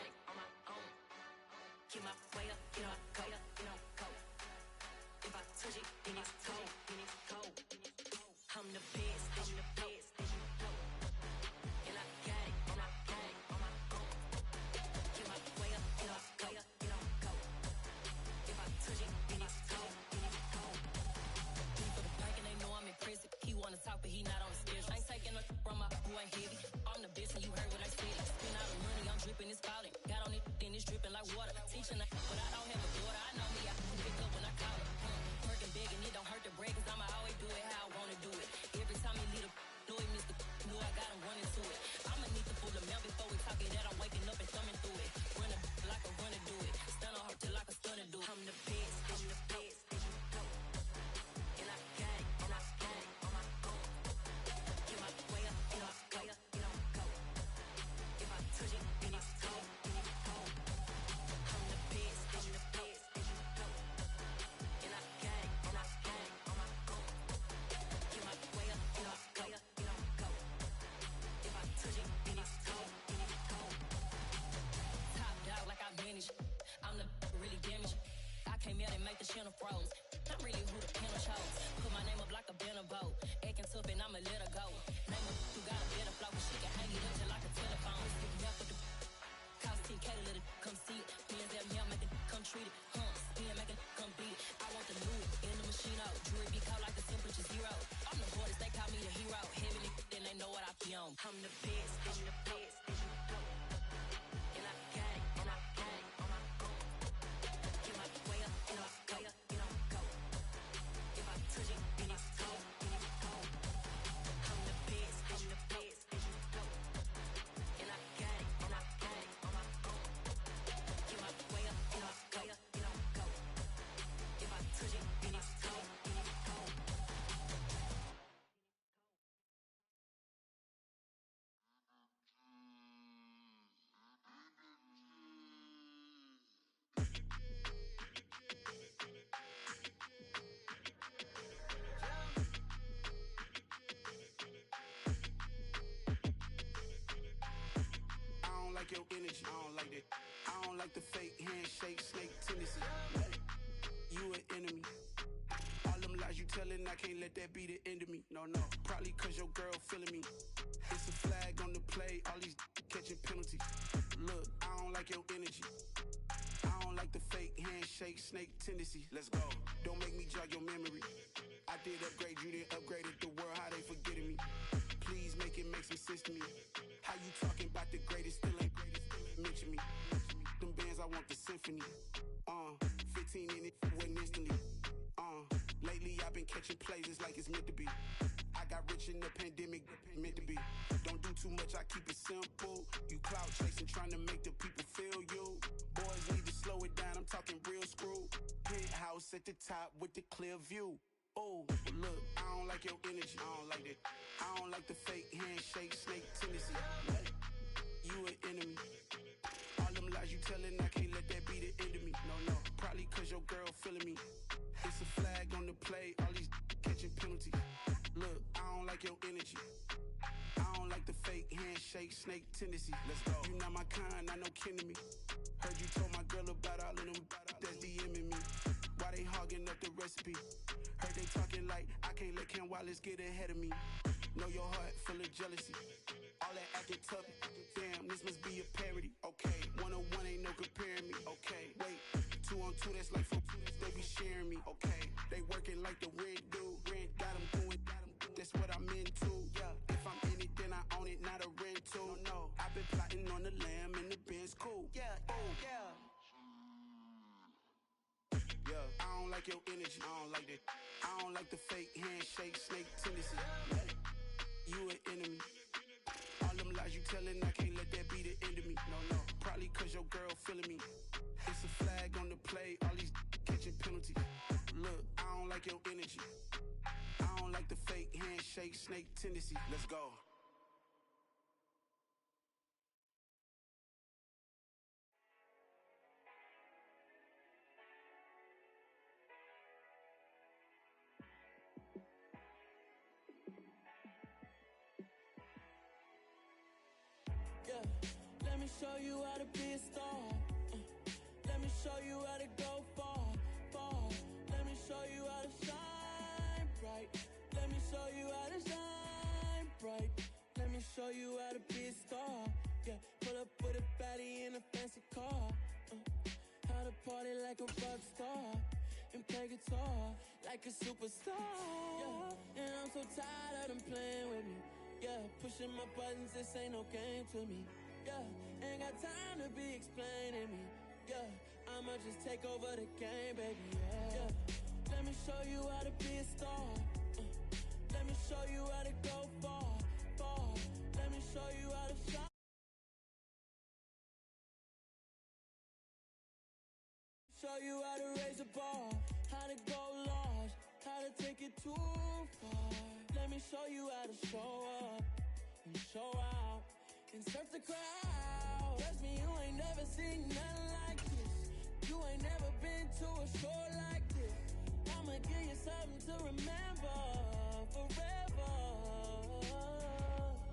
[SPEAKER 6] Get my way up, you know I go, you know go. If I touch it, then it's cold, then it's cold. I'm the best, I'm the best, and I got it, and I got it on my own. Get my way up, you know I go, you know go. If I touch it, then it's cold, then it's cold. He for the bank and they know I'm impressive. He wanna talk, but he not on the schedule. I ain't taking no from my boy heavy. I'm the best, and you heard what I said. Spend all the money, I'm dripping, it's falling. Got on it, then it's dripping like water. Teaching her, but I don't have a daughter. I know me, I can pick up when I call her. Working big and it don't hurt the break, cause I'ma always do it how I wanna do it. Every time he lead a know he missed the know I got him running to it. I'ma need the full amount before we talk it that I'm waking up and thumbing through it. Run a like a runner do it. Stun on her till like a stunner do it. I'm the best, I'm the best. And I got it, and I got it on my own. Get my way up, you know I go, you know go. If I touch it, then it's cold, then it's cold. I'm the best, I'm the best. And I got it, and I got it on my own. Get my way up, you know I go, you know go. If I touch it, then it's cold, then it's cold. Top dog like I manage. I'm the really damaged. I came out and make the channel froze. I'm really who the panel chose. Put my name up like a banner boat. Acting tough and I'ma let her go. Name her who got a better flow, 'cause she can hang it up just like a telephone. Stick me up with the cost 10K to let it come see it. Hands at me, I make it come treat it. Spin, make it come beat it. I want the new in the machine out. Jewelry be cold like the temperature zero. I'm the boys, they call me the hero. Heavy then they know what I be on. I'm the best, I'm the best. And I got it, and I got it on my own. Get my way up, you know I go, you know go. If I touch it, then it's cold, then it's cold. I'm the best, I'm the best. And I got it, and I got it on my own. Get my way up, you know I go, you know go. If I touch it, then it's cold, then it's cold.
[SPEAKER 7] I don't like your energy, I don't like that. I don't like the fake handshake, snake tendency. You an enemy. All them lies you telling, I can't let that be the end of me. No, probably cause your girl feeling me. It's a flag on the play, all these catching penalties. Look, I don't like your energy. I don't like the fake handshake, snake tendency. Let's go. Don't make me jog your memory. I did upgrade, you didn't upgrade it. The world, how they forgetting me. Please make it make some sense to me. How you talking about the greatest, still ain't greatest, still ain't mention me. Them bands, I want the symphony. 15 in it, wasn't instantly. Lately I've been catching plays, it's like it's meant to be. I got rich in the pandemic, meant to be. Don't do too much, I keep it simple. You clout chasing, trying to make the people feel you. Boys need to slow it down, I'm talking real screw. Penthouse at the top with the clear view. Oh, look, I don't like your energy, I don't like that. I don't like the fake handshake, snake tendency. You an enemy. All them lies you telling, I can't let that be the end of me. No, probably cause your girl feeling me. It's a flag on the play, all these catching penalties. Look, I don't like your energy. I don't like the fake handshake, snake tendency. Let's go. You not my kind, I know kin to me. Heard you told my girl about all of them that's DMing me. Why they hogging up the recipe? Heard they talking like I can't let Ken Wallace get ahead of me. Know your heart full of jealousy. All that acting tough, damn, this must be a parody. Okay, 1-on-1 ain't no comparing me. Okay, wait, 2-on-2, that's like 4-2, they be sharing me. Okay, they working like the rent do. Rent got them going, that's what I'm into. Yeah, if I'm in it, then I own it, not a rental. No, I've been plotting on the lamb and the Benz cool. Yeah, yeah. Yeah, I don't like your energy, I don't like that. I don't like the fake handshake, snake tendency. You an enemy. All them lies you telling, I can't let that be the end of me. No, probably cause your girl feeling me. It's a flag on the play, all these catching penalties. Look, I don't like your energy. I don't like the fake handshake, snake tendency. Let's go.
[SPEAKER 6] Yeah, let me show you how to be a star. Let me
[SPEAKER 4] me show you how to go far, far. Let me show you how to shine bright. Let me show you how to shine bright. Let me show you how to be a star. Yeah, pull up with a baddie in a fancy car. How to party like a rock star and play guitar like a superstar. Yeah, and I'm so tired of them playing with me. Yeah, pushing my buttons, this ain't no game to me. Yeah, ain't got time to be explaining me. Yeah, I'ma just take over the game, baby. Yeah, let me show you how to be a star. Let me show you how to go far, far. Let me show you how to shine. Show you how to raise a bar, how to go large, how to take it too far. Let me show you how to show up and show out and surf the crowd. Trust me, you ain't never seen nothing like this. You ain't never been to a show like this. I'ma give you something to remember forever.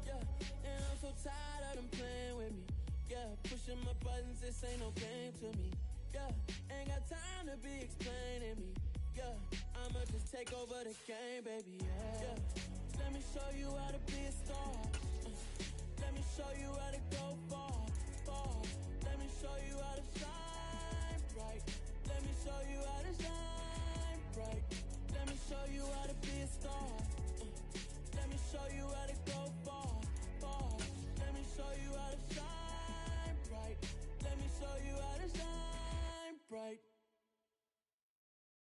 [SPEAKER 4] Yeah, and I'm so tired of them playing with me. Yeah, pushing my buttons, this ain't no game to me. Yeah, ain't got time to be explaining me. Yeah, I'ma just take over the game, baby. Yeah, let me show you how to be a star. Let me show you how to go far, far. Let me show you how to shine bright. Let me show you how to shine bright. Let me show you how to be a star. Let me show you how to go far, far. Let me show you how to shine bright. Let me show you how to shine bright.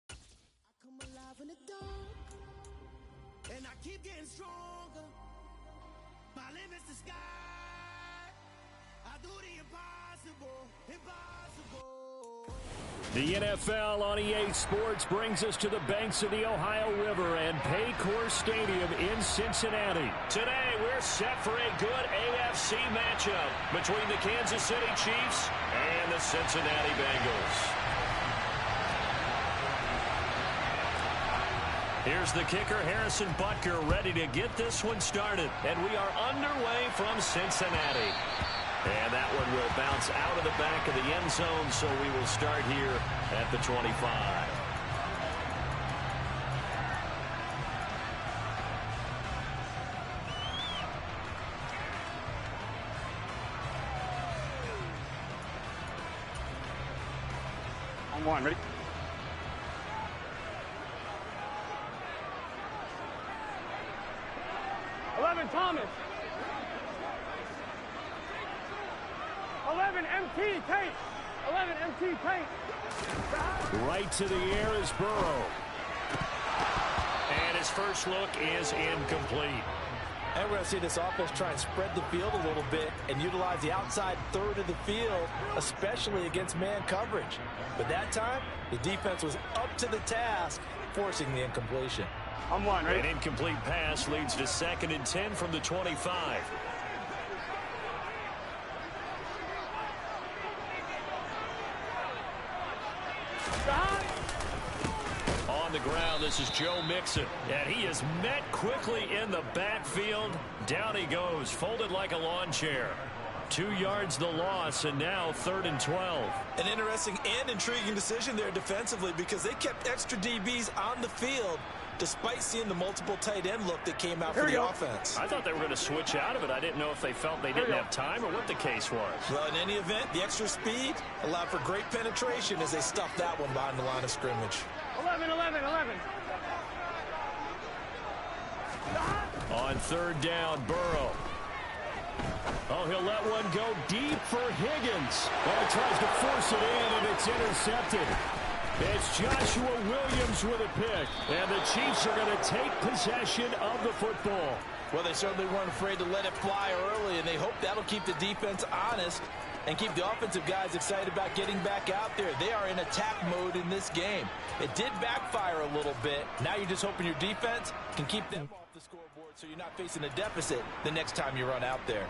[SPEAKER 8] I come alive in the dark, and I keep getting stronger. My limit's the sky. I do the impossible, impossible.
[SPEAKER 1] The NFL on EA Sports brings us to the banks of the Ohio River and Paycor Stadium in Cincinnati. Today, we're set for a good AFC matchup between the Kansas City Chiefs and the Cincinnati Bengals. Here's the kicker, Harrison Butker, ready to get this one started. And we are underway from Cincinnati. And that one will bounce out of the back of the end zone, so we will start here at the 25.
[SPEAKER 2] On one, ready? Thomas. 11 MT Tate. 11 MT Tate.
[SPEAKER 1] Right to the air is Burrow. And his first look is incomplete.
[SPEAKER 3] And we're going to see this offense try and spread the field a little bit and utilize the outside third of the field, especially against man coverage. But that time, the defense was up to the task, forcing the incompletion.
[SPEAKER 2] I'm one, right?
[SPEAKER 1] An incomplete pass leads to 2nd and 10 from the 25. On the ground, this is Joe Mixon. And he is met quickly in the backfield. Down he goes, folded like a lawn chair. 2 yards the loss, and now 3rd and 12.
[SPEAKER 3] An interesting and intriguing decision there defensively because they kept extra DBs on the field despite seeing the multiple tight end look that came out for the offense.
[SPEAKER 1] I thought they were going to switch out of it. I didn't know if they felt they didn't have time or what the case was.
[SPEAKER 3] Well, in any event, the extra speed allowed for great penetration as they stuffed that one behind the line of scrimmage.
[SPEAKER 2] 11.
[SPEAKER 1] On 3rd down, Burrow. Oh, he'll let one go deep for Higgins. Oh, he tries to force it in, and it's intercepted. It's Joshua Williams with a pick, and the Chiefs are going to take possession of the football.
[SPEAKER 3] Well, they certainly weren't afraid to let it fly early, and they hope that'll keep the defense honest and keep the offensive guys excited about getting back out there. They are in attack mode in this game. It did backfire a little bit. Now you're just hoping your defense can keep them off the scoreboard so you're not facing a deficit the next time you run out there.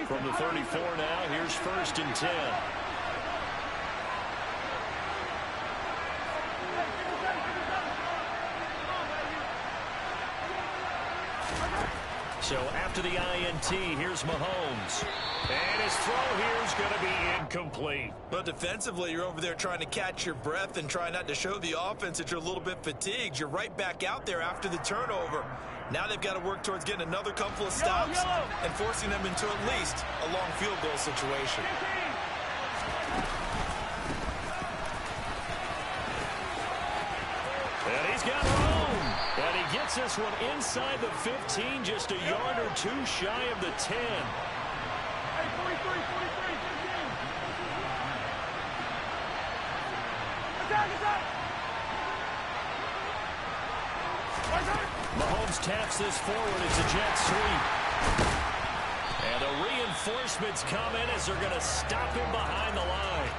[SPEAKER 1] From the 34 now, here's 1st and 10. So after the INT, here's Mahomes. And his throw here is going to be incomplete.
[SPEAKER 3] But defensively, you're over there trying to catch your breath and try not to show the offense that you're a little bit fatigued. You're right back out there after the turnover. Now they've got to work towards getting another couple of stops and forcing them into at least a long field goal situation.
[SPEAKER 1] And he's got room. And he gets this one inside the 15, just a yard or two shy of the 10.
[SPEAKER 2] Hey, 43, 15. Attack!
[SPEAKER 1] Mahomes taps this forward. It's a jet sweep. And the reinforcements come in as they're going to stop him behind the line.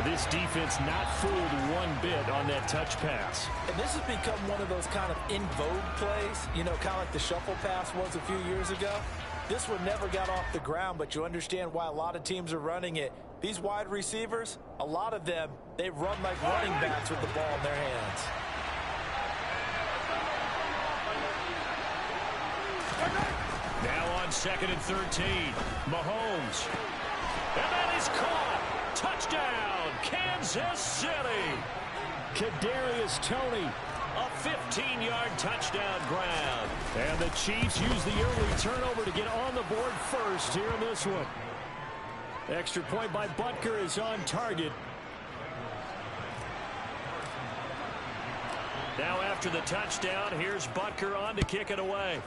[SPEAKER 1] This defense not fooled one bit on that touch pass.
[SPEAKER 3] And this has become one of those kind of in vogue plays, you know, kind of like the shuffle pass was a few years ago. This one never got off the ground, but you understand why a lot of teams are running it. These wide receivers, a lot of them, they run like running backs with the ball in their hands.
[SPEAKER 1] Now on 2nd and 13, Mahomes. And that is caught. Touchdown, Kansas City. Kadarius Toney, a 15-yard touchdown grab. And the Chiefs use the early turnover to get on the board first here in this one. Extra point by Butker is on target. Now after the touchdown, here's Butker on to kick it away.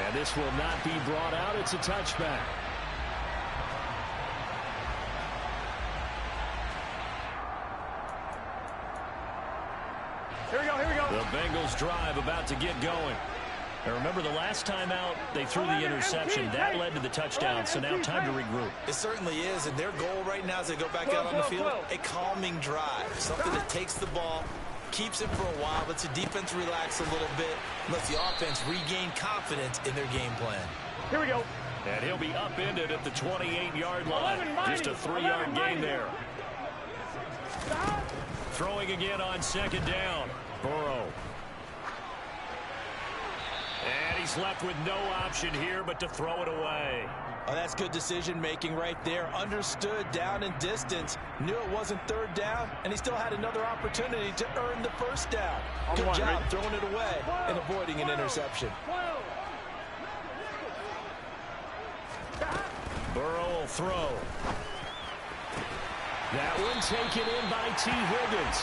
[SPEAKER 1] And this will not be brought out. It's a touchback.
[SPEAKER 2] Here we go.
[SPEAKER 1] The Bengals drive about to get going. Now remember, the last time out, they threw the interception. That led to the touchdown, so now time to regroup.
[SPEAKER 3] It certainly is, and their goal right now as they go back out on the field, a calming drive. Something that takes the ball, keeps it for a while, lets the defense relax a little bit, lets the offense regain confidence in their game plan.
[SPEAKER 2] Here we go.
[SPEAKER 1] And he'll be upended at the 28-yard line. Just a 3-yard gain there. Throwing again on 2nd down. Burrow. And he's left with no option here but to throw it away.
[SPEAKER 3] Oh, that's good decision-making right there. Understood down and distance. Knew it wasn't 3rd down, and he still had another opportunity to earn the first down. Good job throwing it away and avoiding an interception.
[SPEAKER 1] Burrow will throw. That one taken in by T. Higgins.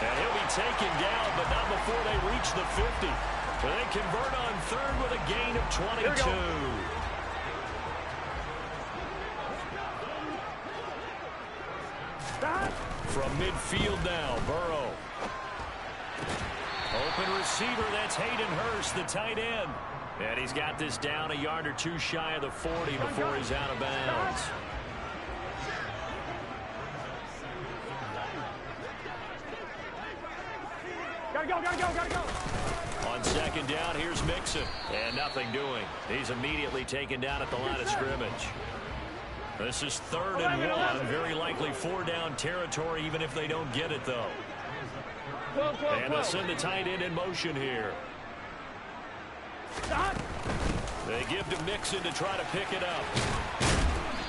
[SPEAKER 1] And he'll be taken down, but not before they reach the 50. But they convert on 3rd with a gain of 22. From midfield now, Burrow. Open receiver, that's Hayden Hurst, the tight end. And he's got this down a yard or two shy of the 40 before he's out of bounds.
[SPEAKER 2] Gotta go.
[SPEAKER 1] On 2nd down, here's Mixon. And nothing doing. He's immediately taken down at the line of scrimmage. This is 3rd and 1. Very likely 4-down territory, even if they don't get it, though. And they'll send the tight end in motion here. They give to Mixon to try to pick it up.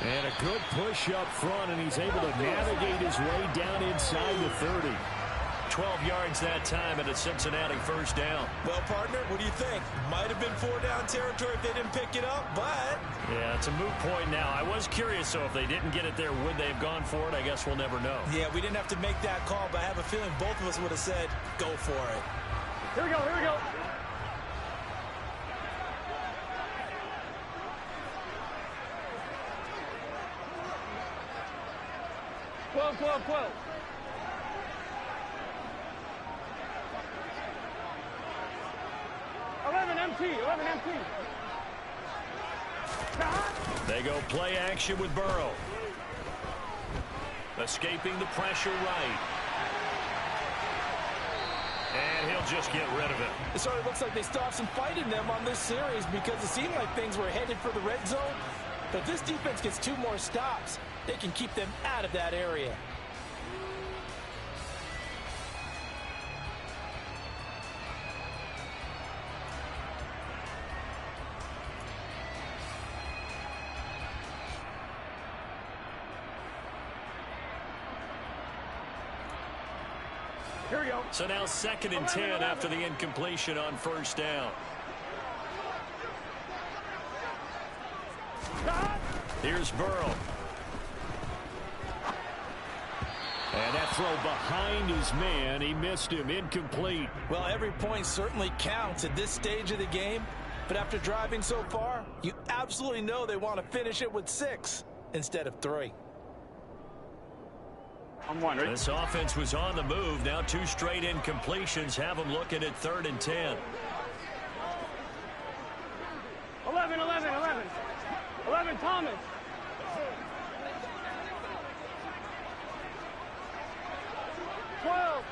[SPEAKER 1] And a good push up front, and he's able to navigate his way down inside the 30. 12 yards that time at a Cincinnati 1st down.
[SPEAKER 3] Well, partner, what do you think? Might have been 4-down territory if they didn't pick it up, but...
[SPEAKER 1] Yeah, it's a moot point now. I was curious, so if they didn't get it there, would they have gone for it? I guess we'll never know.
[SPEAKER 3] Yeah, we didn't have to make that call, but I have a feeling both of us would have said, go for it.
[SPEAKER 2] Here we go. 12. 11 MT.
[SPEAKER 1] They go play action with Burrow. Escaping the pressure right. And he'll just get rid of it.
[SPEAKER 3] It sort of looks like they stopped some fight in them on this series because it seemed like things were headed for the red zone. But if this defense gets 2 more stops, they can keep them out of that area.
[SPEAKER 2] Here we go.
[SPEAKER 1] So now 2nd and 10 after the incompletion on first down. Here's Burrow. And that throw behind his man. He missed him. Incomplete.
[SPEAKER 3] Well, every point certainly counts at this stage of the game. But after driving so far, you absolutely know they want to finish it with 6 instead of 3.
[SPEAKER 2] I'm wondering.
[SPEAKER 1] This offense was on the move. Now 2 straight incompletions have them looking at 3rd and 10.
[SPEAKER 2] 11, Thomas. Twelve.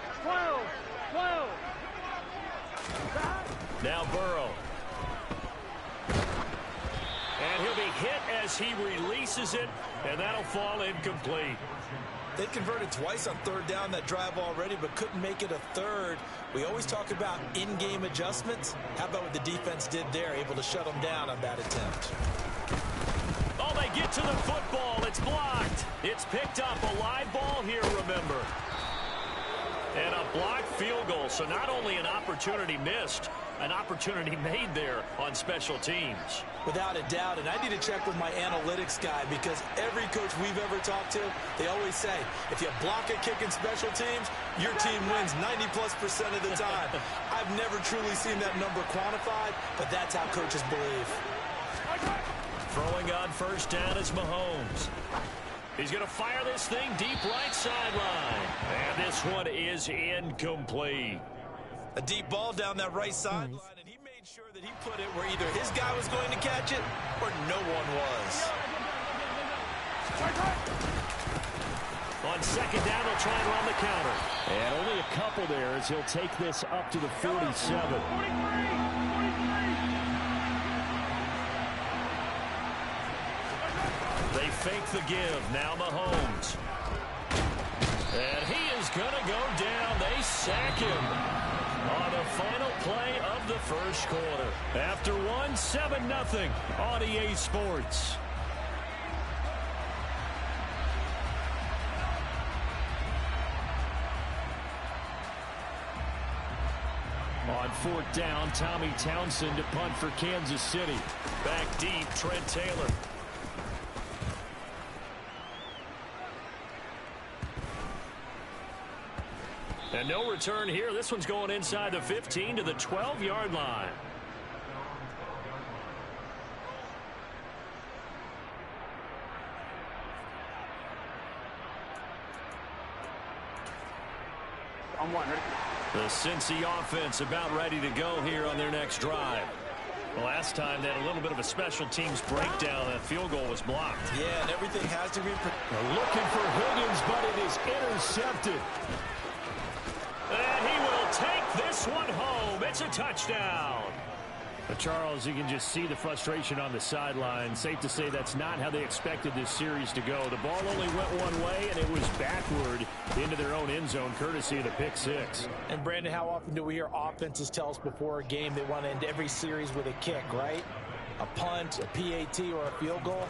[SPEAKER 1] Now Burrow. And he'll be hit as he releases it, and that'll fall incomplete.
[SPEAKER 3] They converted twice on 3rd down that drive already, but couldn't make it a 3rd. We always talk about in-game adjustments. How about what the defense did there, able to shut them down on that attempt?
[SPEAKER 1] Oh, they get to the football. It's blocked. It's picked up. A live ball here, remember. And a blocked field goal. So not only an opportunity missed, an opportunity made there on special teams.
[SPEAKER 3] Without a doubt, and I need to check with my analytics guy because every coach we've ever talked to, they always say, if you block a kick in special teams, your team wins 90+% of the time. I've never truly seen that number quantified, but that's how coaches believe.
[SPEAKER 1] Throwing on first down is Mahomes. He's going to fire this thing deep right sideline. And this one is incomplete.
[SPEAKER 3] A deep ball down that right sideline, and he made sure that he put it where either his guy was going to catch it or no one was.
[SPEAKER 1] On 2nd down, they'll try and run the counter. And only a couple there as he'll take this up to the 47. They fake the give. Now Mahomes. And he is going to go down. They sack him on the final play of the first quarter. After one, 7-0 on EA Sports. On 4th down, Tommy Townsend to punt for Kansas City. Back deep, Trent Taylor. And no return here. This one's going inside the 15 to the 12-yard line.
[SPEAKER 2] I'm wondering.
[SPEAKER 1] The Cincy offense about ready to go here on their next drive. Last time they had a little bit of a special teams breakdown. That field goal was blocked.
[SPEAKER 3] Yeah, and everything has to be...
[SPEAKER 1] Looking for Higgins, but it is intercepted. And he will take this one home. It's a touchdown. Charles, you can just see the frustration on the sideline. Safe to say that's not how they expected this series to go. The ball only went one way, and it was backward into their own end zone, courtesy of the pick six.
[SPEAKER 3] And, Brandon, how often do we hear offenses tell us before a game they want to end every series with a kick, right? A punt, a PAT, or a field goal.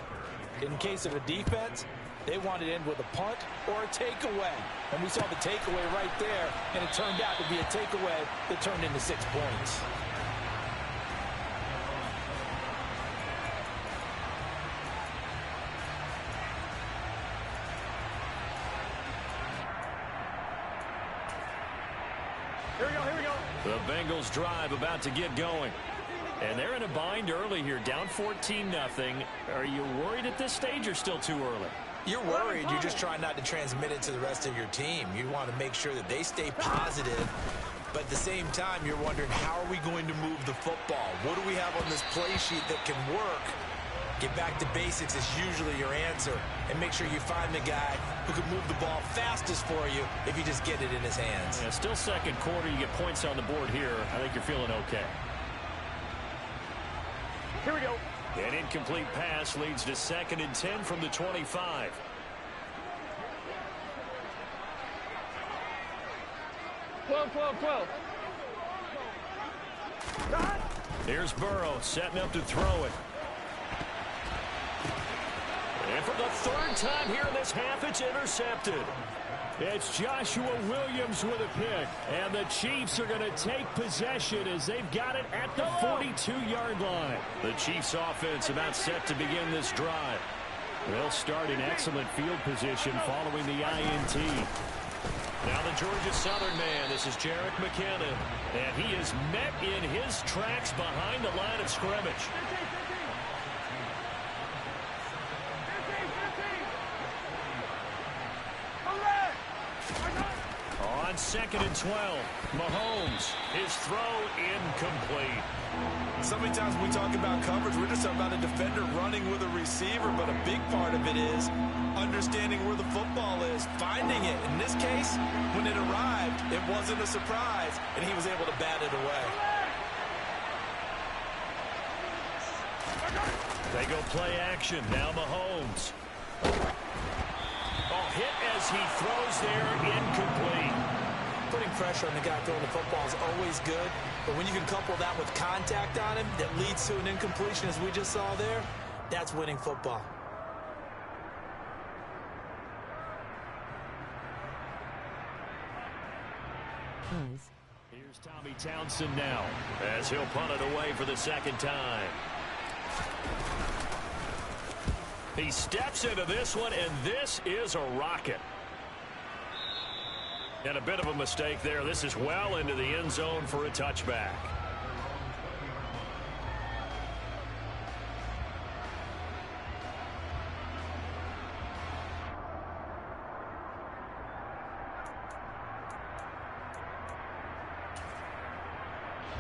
[SPEAKER 3] In case of a defense, they want to end with a punt or a takeaway. And we saw the takeaway right there, and it turned out to be a takeaway that turned into 6 points.
[SPEAKER 2] Here we go.
[SPEAKER 1] The Bengals drive about to get going. And they're in a bind early here, down 14-0. Are you worried at this stage or still too early?
[SPEAKER 3] You're worried. You're just trying not to transmit it to the rest of your team. You want to make sure that they stay positive. But at the same time, you're wondering, how are we going to move the football? What do we have on this play sheet that can work? Get back to basics is usually your answer. And make sure you find the guy who can move the ball fastest for you if you just get it in his hands.
[SPEAKER 1] Yeah, still second quarter. You get points on the board here. I think you're feeling okay.
[SPEAKER 2] Here we go.
[SPEAKER 1] An incomplete pass leads to 2nd and 10 from the 25.
[SPEAKER 2] Twelve.
[SPEAKER 1] Here's Burrow setting up to throw it. And for the third time here in this half, it's intercepted. It's Joshua Williams with a pick. And the Chiefs are going to take possession as they've got it at the 42-yard line. The Chiefs offense about set to begin this drive. They'll start in excellent field position following the INT. Now the Georgia Southern man, this is Jerick McKinnon. And he is met in his tracks behind the line of scrimmage. On 2nd and 12, Mahomes, his throw incomplete.
[SPEAKER 3] So many times when we talk about coverage, we're just talking about a defender running with a receiver, but a big part of it is understanding where the football is, finding it. In this case, when it arrived, it wasn't a surprise, and he was able to bat it away.
[SPEAKER 1] They go play action. Now Mahomes. Oh, hit as he throws there, incomplete.
[SPEAKER 3] Putting pressure on the guy throwing the football is always good, but when you can couple that with contact on him that leads to an incompletion, as we just saw there, that's winning football.
[SPEAKER 1] Here's Tommy Townsend now as he'll punt it away for the second time. He steps into this one, and this is a rocket. And a bit of a mistake there. This is well into the end zone for a touchback.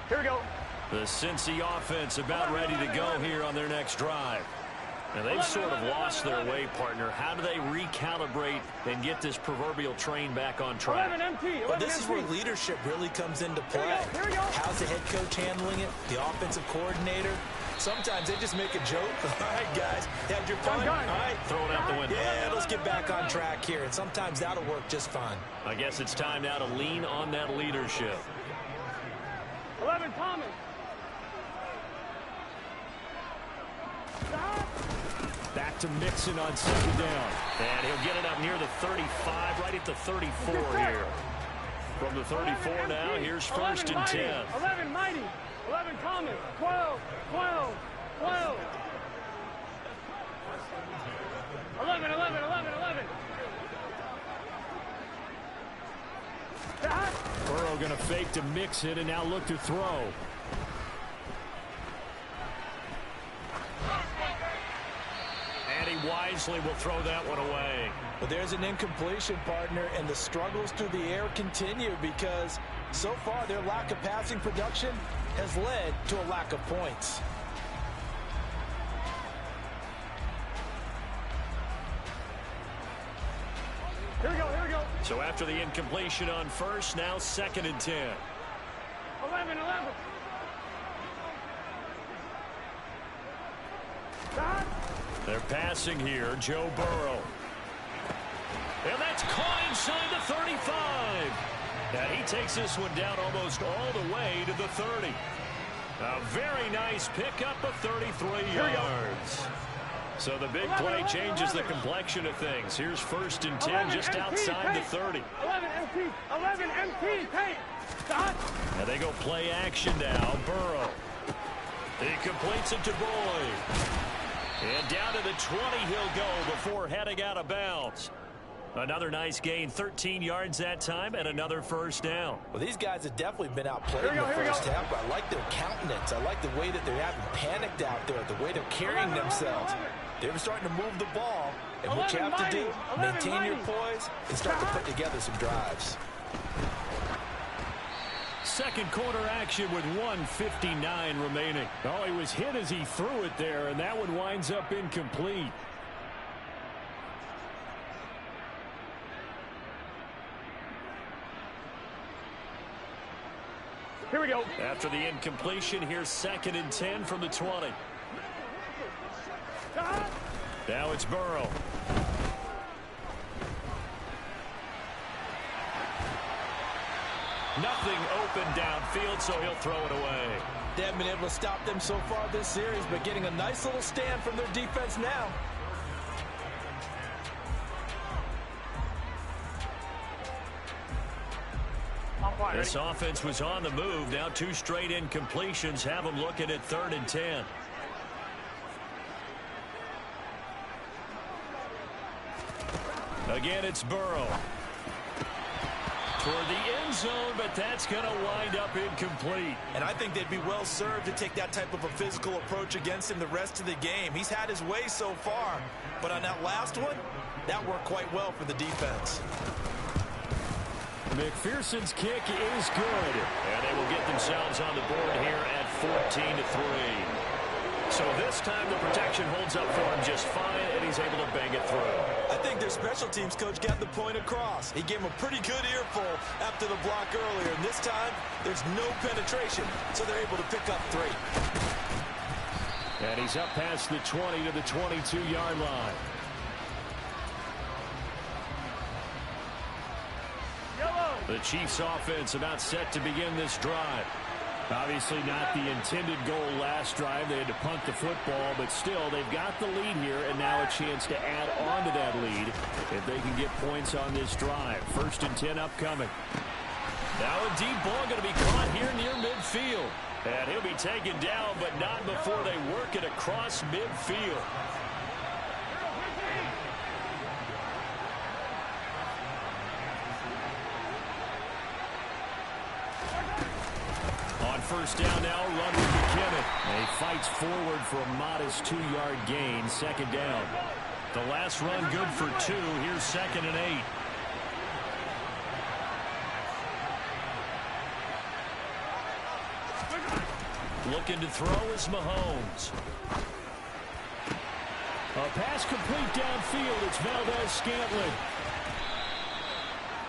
[SPEAKER 2] Here we go.
[SPEAKER 1] The Cincy offense about ready to go here on their next drive. And they've sort of lost their way, partner. How do they recalibrate and get this proverbial train back on track?
[SPEAKER 3] Well, this is where leadership really comes into play. How's the head coach handling it? The offensive coordinator? Sometimes they just make a joke. All right, guys, had your fun. All right,
[SPEAKER 1] throw it out the window.
[SPEAKER 3] Yeah, let's get back on track here. And sometimes that'll work just fine.
[SPEAKER 1] I guess it's time now to lean on that leadership.
[SPEAKER 2] 11, Thomas.
[SPEAKER 1] Back to Mixon on second down. And he'll get it up near the 35, right at the 34 here. From the 34 now, here's first and 10.
[SPEAKER 2] 11, Mighty. 11, Thomas. 12, 12, 12. 11, 11, 11, 11.
[SPEAKER 1] Burrow going to fake to Mixon and now look to throw. And he wisely will throw that one away.
[SPEAKER 3] But there's an incompletion, partner, and the struggles through the air continue because so far their lack of passing production has led to a lack of points.
[SPEAKER 2] Here we go, here we go.
[SPEAKER 1] So after the incompletion on first, now second and 10.
[SPEAKER 2] 11, 11.
[SPEAKER 1] They're passing here, Joe Burrow. And that's caught inside the 35. And he takes this one down almost all the way to the 30. A very nice pickup of 33 yards. So the big play changes the complexion of things. Here's first and 10 just outside the 30.
[SPEAKER 2] 11 MT, paint.
[SPEAKER 1] And they go play action now. Burrow. He completes it to Boyd. And down to the 20 he'll go before heading out of bounds. Another nice gain, 13 yards that time, and another first down.
[SPEAKER 3] Well, these guys have definitely been outplayed in the first half, but I like their countenance. I like the way that they're having panicked out there, the way they're carrying themselves. They're starting to move the ball, and what you have to do, maintain your poise and start to put together some drives.
[SPEAKER 1] Second quarter action with 1:59 remaining. Oh, he was hit as he threw it there, and that one winds up incomplete.
[SPEAKER 2] Here we go.
[SPEAKER 1] After the incompletion, here's second and 10 from the 20. Now it's Burrow. Nothing open downfield, so he'll throw it away.
[SPEAKER 3] They haven't been able to stop them so far this series, but getting a nice little stand from their defense now.
[SPEAKER 1] This offense was on the move. Now 2 straight incompletions have them looking at 3rd and 10. Again, it's Burrow. Toward the end zone, but that's going to wind up incomplete.
[SPEAKER 3] And I think they'd be well served to take that type of a physical approach against him the rest of the game. He's had his way so far, but on that last one, that worked quite well for the defense.
[SPEAKER 1] McPherson's kick is good, and they will get themselves on the board here at 14-3. So this time the protection holds up for him just fine, and he's able to bang it through.
[SPEAKER 3] I think their special teams coach got the point across. He gave him a pretty good earful after the block earlier, and this time there's no penetration, so they're able to pick up 3.
[SPEAKER 1] And he's up past the 20 to the 22-yard line. The Chiefs offense about set to begin this drive. Obviously not the intended goal last drive. They had to punt the football, but still they've got the lead here and now a chance to add on to that lead if they can get points on this drive. 1st and 10 upcoming. Now a deep ball going to be caught here near midfield. And he'll be taken down, but not before they work it across midfield. On 1st down now, run with McKinnon. And he fights forward for a modest 2-yard gain. 2nd down. The last run good for 2. Here's 2nd and 8. Looking to throw is Mahomes. A pass complete downfield. It's Valdez-Scantling.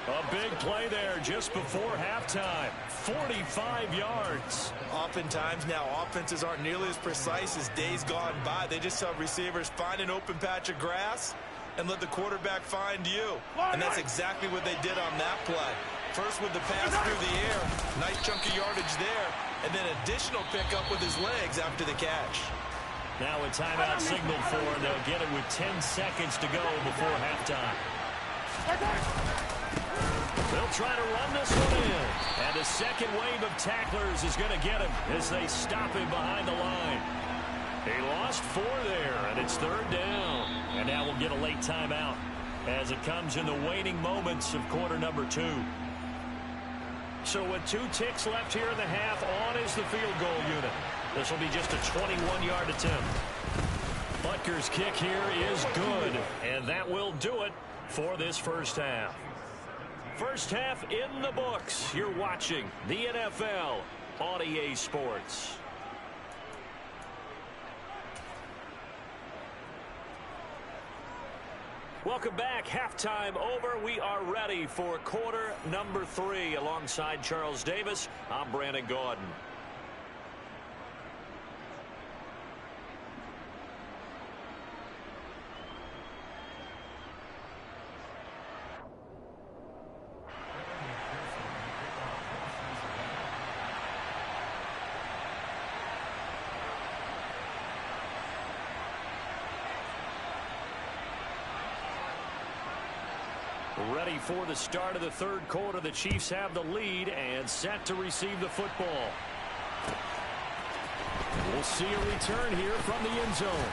[SPEAKER 1] A big play there just before halftime. 45 yards.
[SPEAKER 3] Oftentimes now offenses aren't nearly as precise as days gone by. They just have receivers find an open patch of grass and let the quarterback find you. And that's exactly what they did on that play. First with the pass through the air. Nice chunk of yardage there. And then additional pickup with his legs after the catch.
[SPEAKER 1] Now a timeout signaled for, and they'll get it with 10 seconds to go before halftime. They'll try to run this one in. And the second wave of tacklers is going to get him as they stop him behind the line. He lost 4 there, and it's 3rd down. And now we'll get a late timeout as it comes in the waning moments of quarter number 2. So with 2 ticks left here in the half, on is the field goal unit. This will be just a 21-yard attempt. Butker's kick here is good, and that will do it for this first half. First half in the books. You're watching the NFL on EA Sports. Welcome back. Halftime over. We are ready for quarter number 3. Alongside Charles Davis, I'm Brandon Gaudin. Ready for the start of the 3rd quarter. The Chiefs have the lead and set to receive the football. We'll see a return here from the end zone.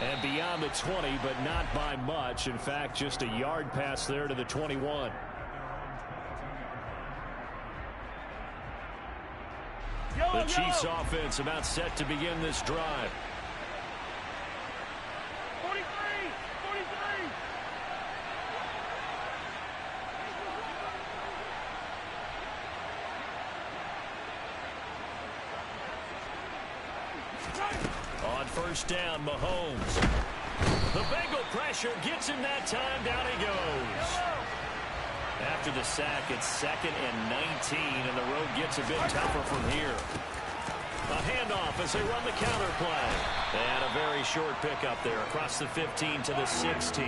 [SPEAKER 1] And beyond the 20, but not by much. In fact, just a yard pass there to the 21. The Chiefs offense about set to begin this drive.
[SPEAKER 2] 43! 43!
[SPEAKER 1] On 1st down, Mahomes. The Bengal pressure gets him that time. Down he goes. After the sack, it's 2nd and 19, and the road gets a bit tougher from here. A handoff as they run the counter play. And a very short pickup there across the 15 to the 16.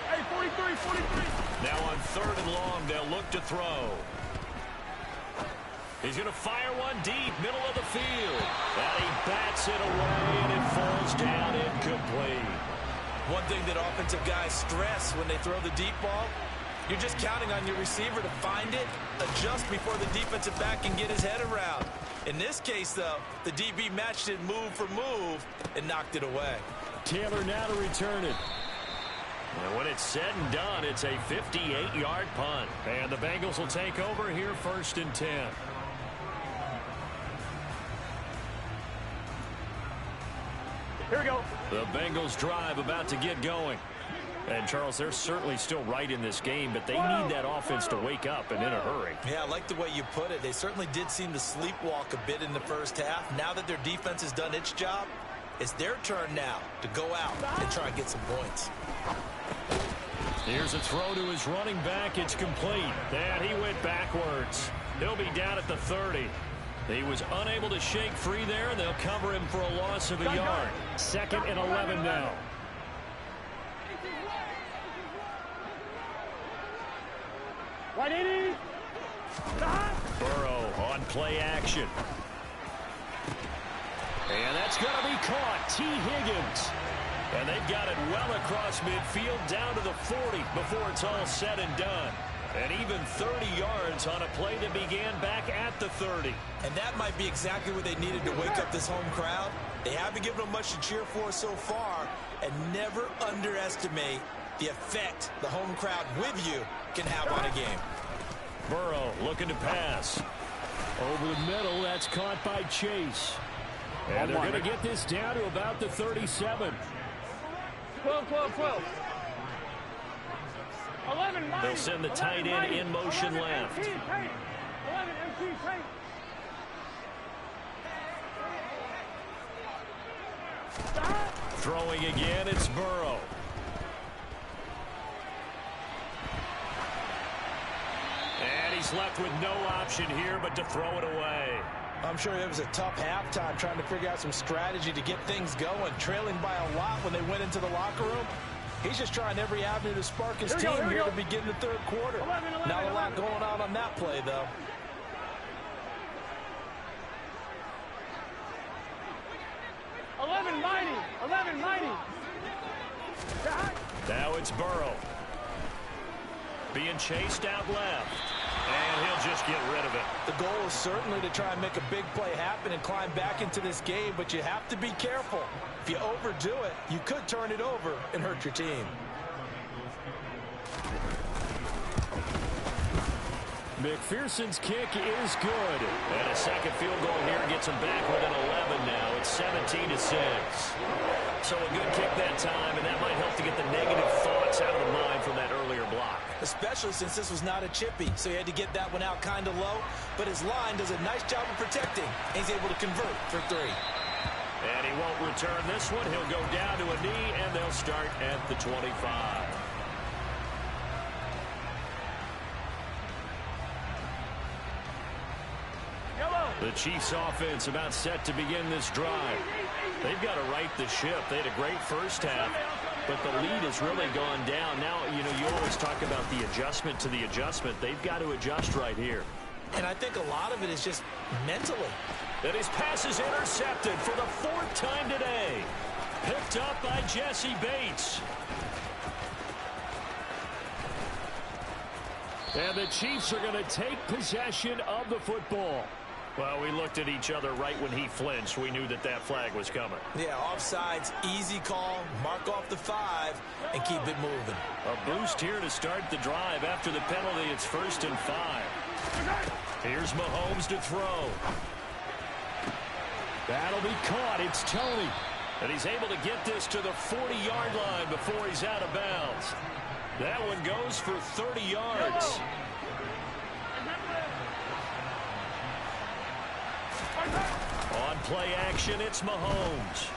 [SPEAKER 2] Hey, 43, 43.
[SPEAKER 1] Now on 3rd and long, they'll look to throw. He's going to fire one deep, middle of the field. And he bats it away, and it falls down incomplete.
[SPEAKER 3] One thing that offensive guys stress when they throw the deep ball, you're just counting on your receiver to find it, adjust before the defensive back can get his head around. In this case, though, the DB matched it move for move and knocked it away.
[SPEAKER 1] Taylor now to return it. And when it's said and done, it's a 58-yard punt. And the Bengals will take over here 1st and 10.
[SPEAKER 2] Here we go.
[SPEAKER 1] The Bengals drive about to get going. And, Charles, they're certainly still right in this game, but they need that offense to wake up and in a hurry.
[SPEAKER 3] Yeah, I like the way you put it. They certainly did seem to sleepwalk a bit in the first half. Now that their defense has done its job, it's their turn now to go out and try and get some points.
[SPEAKER 1] Here's a throw to his running back. It's complete. And he went backwards. He'll be down at the 30. He was unable to shake free there, and they'll cover him for a loss of a yard. 2nd and 11 now.
[SPEAKER 2] Right 80.
[SPEAKER 1] Burrow on play action. And that's going to be caught. T. Higgins. And they've got it well across midfield down to the 40 before it's all said and done. And even 30 yards on a play that began back at the 30.
[SPEAKER 3] And that might be exactly what they needed to wake up this home crowd. They haven't given them much to cheer for so far. And never underestimate the effect the home crowd with you can have on a game.
[SPEAKER 1] Burrow looking to pass. Over the middle, that's caught by Chase. And they're going to get this down to about the 37.
[SPEAKER 2] 12, 12, 12. 11,
[SPEAKER 1] They'll send the tight end in motion
[SPEAKER 2] 11,
[SPEAKER 1] left.
[SPEAKER 2] 11, MT, tight.
[SPEAKER 1] Throwing again, it's Burrow. And he's left with no option here but to throw it away.
[SPEAKER 3] I'm sure it was a tough halftime trying to figure out some strategy to get things going, trailing by a lot when they went into the locker room. He's just trying every avenue to spark his team here to begin the third quarter.
[SPEAKER 2] 11,
[SPEAKER 3] Not a lot going on that play, though.
[SPEAKER 2] Mighty.
[SPEAKER 1] Now it's Burrow. Being chased out left. And he'll just get rid of it.
[SPEAKER 3] The goal is certainly to try and make a big play happen and climb back into this game, but you have to be careful. If you overdo it, you could turn it over and hurt your team.
[SPEAKER 1] McPherson's kick is good. And a second field goal here gets him back within 11 now. It's 17-6. So a good kick that time, and that might help to get the negative thoughts out of the mind from that earlier block.
[SPEAKER 3] Especially since this was not a chippy, so he had to get that one out kind of low. But his line does a nice job of protecting, and he's able to convert for 3.
[SPEAKER 1] And he won't return this one. He'll go down to a knee, and they'll start at the 25. The Chiefs offense about set to begin this drive. They've got to right the ship. They had a great first half, but the lead has really gone down. Now, you know, you always talk about the adjustment to the adjustment. They've got to adjust right here.
[SPEAKER 3] And I think a lot of it is just mentally.
[SPEAKER 1] And his pass is intercepted for the 4th time today. Picked up by Jesse Bates. And the Chiefs are going to take possession of the football. Well, we looked at each other right when he flinched. We knew that that flag was coming.
[SPEAKER 3] Yeah, offsides, easy call, mark off the 5, and keep it moving.
[SPEAKER 1] A boost here to start the drive. After the penalty, it's 1st and 5. Here's Mahomes to throw. That'll be caught. It's Tony. And he's able to get this to the 40-yard line before he's out of bounds. That one goes for 30 yards. On play action, it's Mahomes.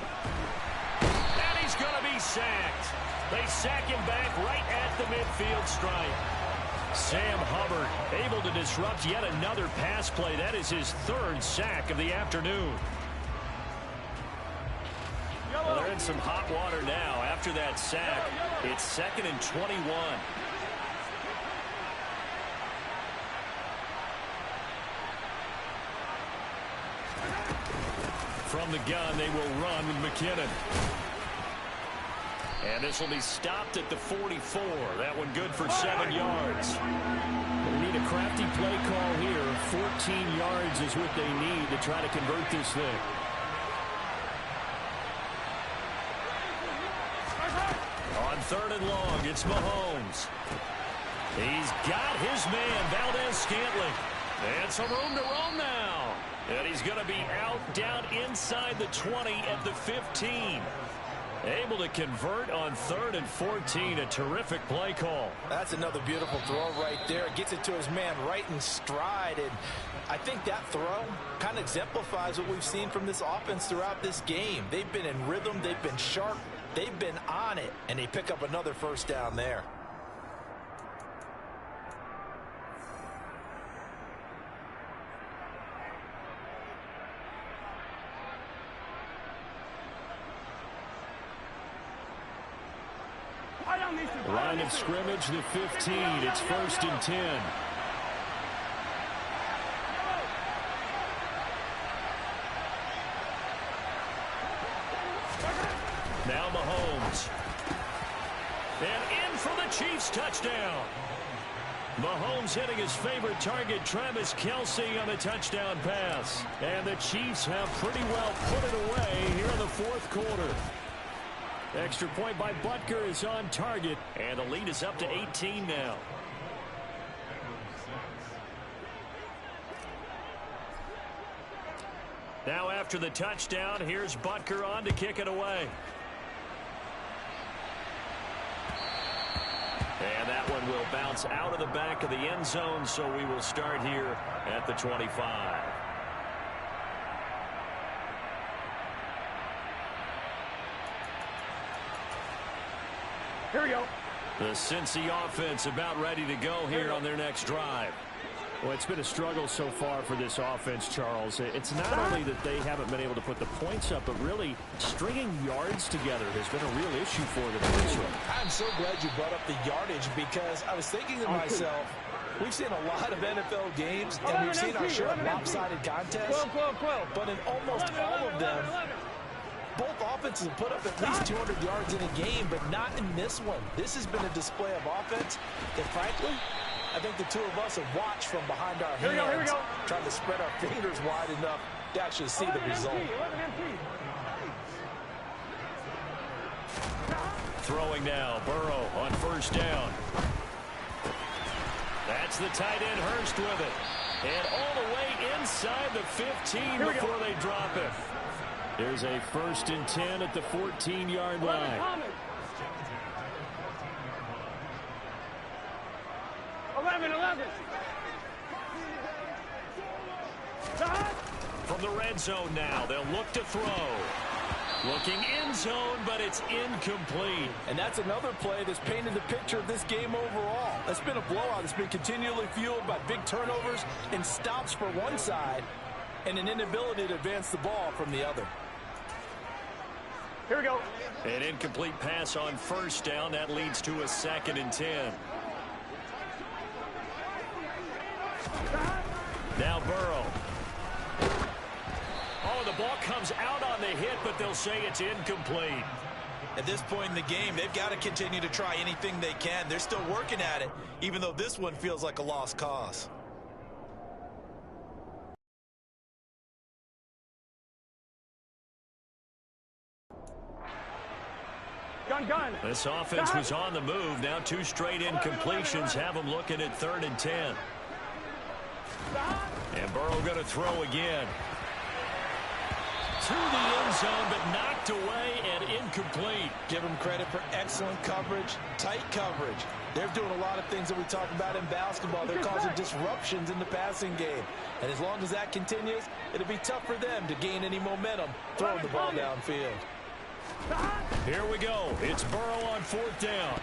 [SPEAKER 1] And he's going to be sacked. They sack him back right at the midfield stripe. Sam Hubbard able to disrupt yet another pass play. That is his 3rd sack of the afternoon. Well, they're in some hot water now. After that sack, it's 2nd and 21. From from the gun, they will run with McKinnon. And this will be stopped at the 44. That one good for 7 yards. They need a crafty play call here. 14 yards is what they need to try to convert this thing. On 3rd and long, it's Mahomes. He's got his man, Valdez-Scantling. And some room to roam now. And he's going to be out down inside the 20 at the 15. Able to convert on 3rd and 14. A terrific play call.
[SPEAKER 3] That's another beautiful throw right there. Gets it to his man right in stride. And I think that throw kind of exemplifies what we've seen from this offense throughout this game. They've been in rhythm. They've been sharp. They've been on it. And they pick up another first down there.
[SPEAKER 1] Line of scrimmage, the 15. It's 1st and 10. Now Mahomes. And in for the Chiefs touchdown. Mahomes hitting his favorite target, Travis Kelce, on the touchdown pass. And the Chiefs have pretty well put it away here in the 4th quarter. Extra point by Butker is on target, and the lead is up to 18 now. Now after the touchdown, here's Butker on to kick it away. And that one will bounce out of the back of the end zone, so we will start here at the 25.
[SPEAKER 2] Here we go.
[SPEAKER 1] The Cincy offense about ready to go here on their next drive.
[SPEAKER 9] Well, it's been a struggle so far for this offense, Charles. It's not only that they haven't been able to put the points up, but really stringing yards together has been a real issue for them in this one.
[SPEAKER 3] I'm so glad you brought up the yardage, because I was thinking to myself, we've seen a lot of NFL games, and we've seen our share of lopsided contests, but in almost all of them, both offenses have put up at least 200 yards in a game, but not in this one. This has been a display of offense that, frankly, I think the two of us have watched from behind our hands, trying to spread our fingers wide enough to actually see the result.
[SPEAKER 1] Throwing now, Burrow on 1st down. That's the tight end, Hurst, with it. And all the way inside the 15 before they drop it. There's a 1st and 10 at the 14-yard line.
[SPEAKER 2] 11.
[SPEAKER 1] From the red zone now, they'll look to throw. Looking end zone, but it's incomplete.
[SPEAKER 3] And that's another play that's painted the picture of this game overall. It's been a blowout. It's been continually fueled by big turnovers and stops for one side and an inability to advance the ball from the other.
[SPEAKER 2] Here we go.
[SPEAKER 1] An incomplete pass on 1st down. That leads to a 2nd and 10. Now Burrow. Oh, the ball comes out on the hit, but they'll say it's incomplete.
[SPEAKER 3] At this point in the game, they've got to continue to try anything they can. They're still working at it, even though this one feels like a lost cause.
[SPEAKER 2] Gun.
[SPEAKER 1] This offense was on the move. Now 2 straight incompletions have them looking at 3rd and 10. And Burrow going to throw again. To the end zone, but knocked away and incomplete.
[SPEAKER 3] Give them credit for excellent coverage, tight coverage. They're doing a lot of things that we talk about in basketball. They're causing disruptions in the passing game. And as long as that continues, it'll be tough for them to gain any momentum throwing the ball downfield.
[SPEAKER 1] Here we go. It's Burrow on 4th down.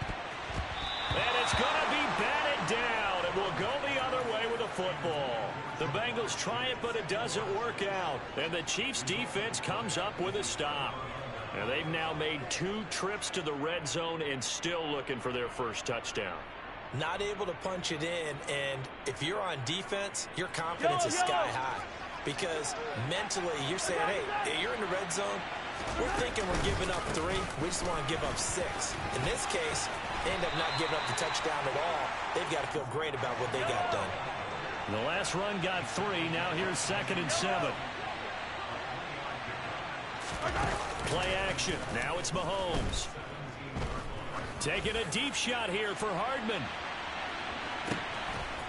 [SPEAKER 1] And it's going to be batted down. It will go the other way with a football. The Bengals try it, but it doesn't work out. And the Chiefs defense comes up with a stop. And they've now made 2 trips to the red zone and still looking for their first touchdown.
[SPEAKER 3] Not able to punch it in, and if you're on defense, your confidence is sky high. because mentally you're saying, hey, you're in the red zone. We're thinking we're giving up 3. We just want to give up 6. In this case, they end up not giving up the touchdown at all. They've got to feel great about what they got done.
[SPEAKER 1] The last run got 3. Now here's 2nd and 7. Play action. Now it's Mahomes. Taking a deep shot here for Hardman.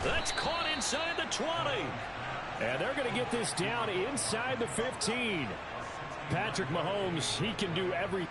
[SPEAKER 1] That's caught inside the 20. And they're going to get this down inside the 15. Patrick Mahomes, he can do everything.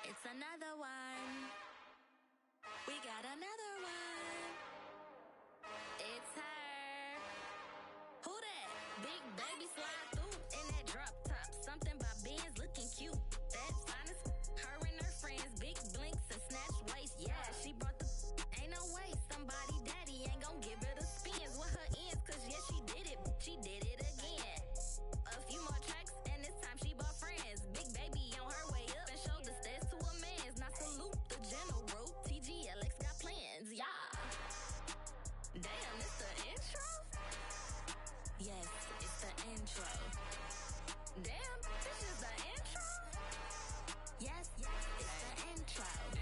[SPEAKER 10] It's another one. We got another one. It's her. Who that? Big baby slide through in that drop top. Something by Benz looking cute. That's honest. Her and her friends, big blinks and snatch waist. Yeah, she brought the. Ain't no way somebody daddy ain't gon' give her the spins with her ends. Cause yeah, she did it. She did it again. A few more tracks and this time she bought friends. Big baby on her way up and showed the stairs to a man's. Now salute the general. TGLX got plans, yeah. Damn, it's the intro? Yes, it's the intro. Damn, this is the intro? Yes, it's the intro.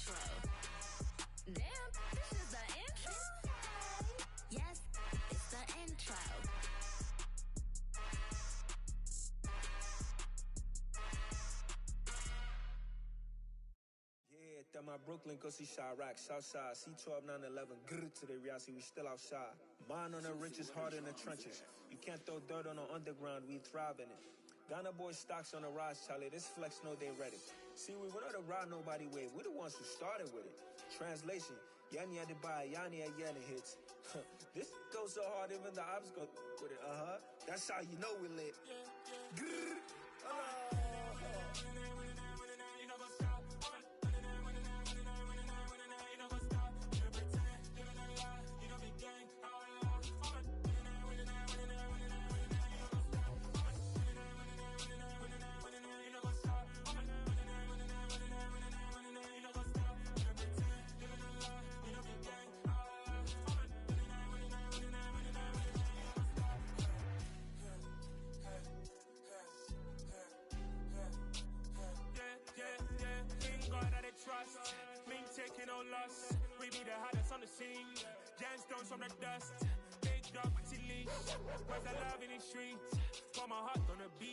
[SPEAKER 10] intro. Damn, this is the intro? Yes, it's the intro.
[SPEAKER 11] Yeah, that my Brooklyn, go see Chirac, Southside, C12, 911, grr to the reality, we still outside. Mine on the riches, hard in the trenches. You can't throw dirt on the underground, we thrive in it. Ghana boys stocks on the rise, Charlie, this flex know they ready. See, we not to ride nobody wave, we the ones who started with it. Translation, Yanni had to buy, Yanni had Yanni hits. This goes so hard, even the ops go with it, That's how you know we lit. Grr,
[SPEAKER 5] Trust, me taking no loss. We be the hottest on the scene. Gemstones from the dust. Big dog, leash. Where's the love in the streets? Got my heart on the beat.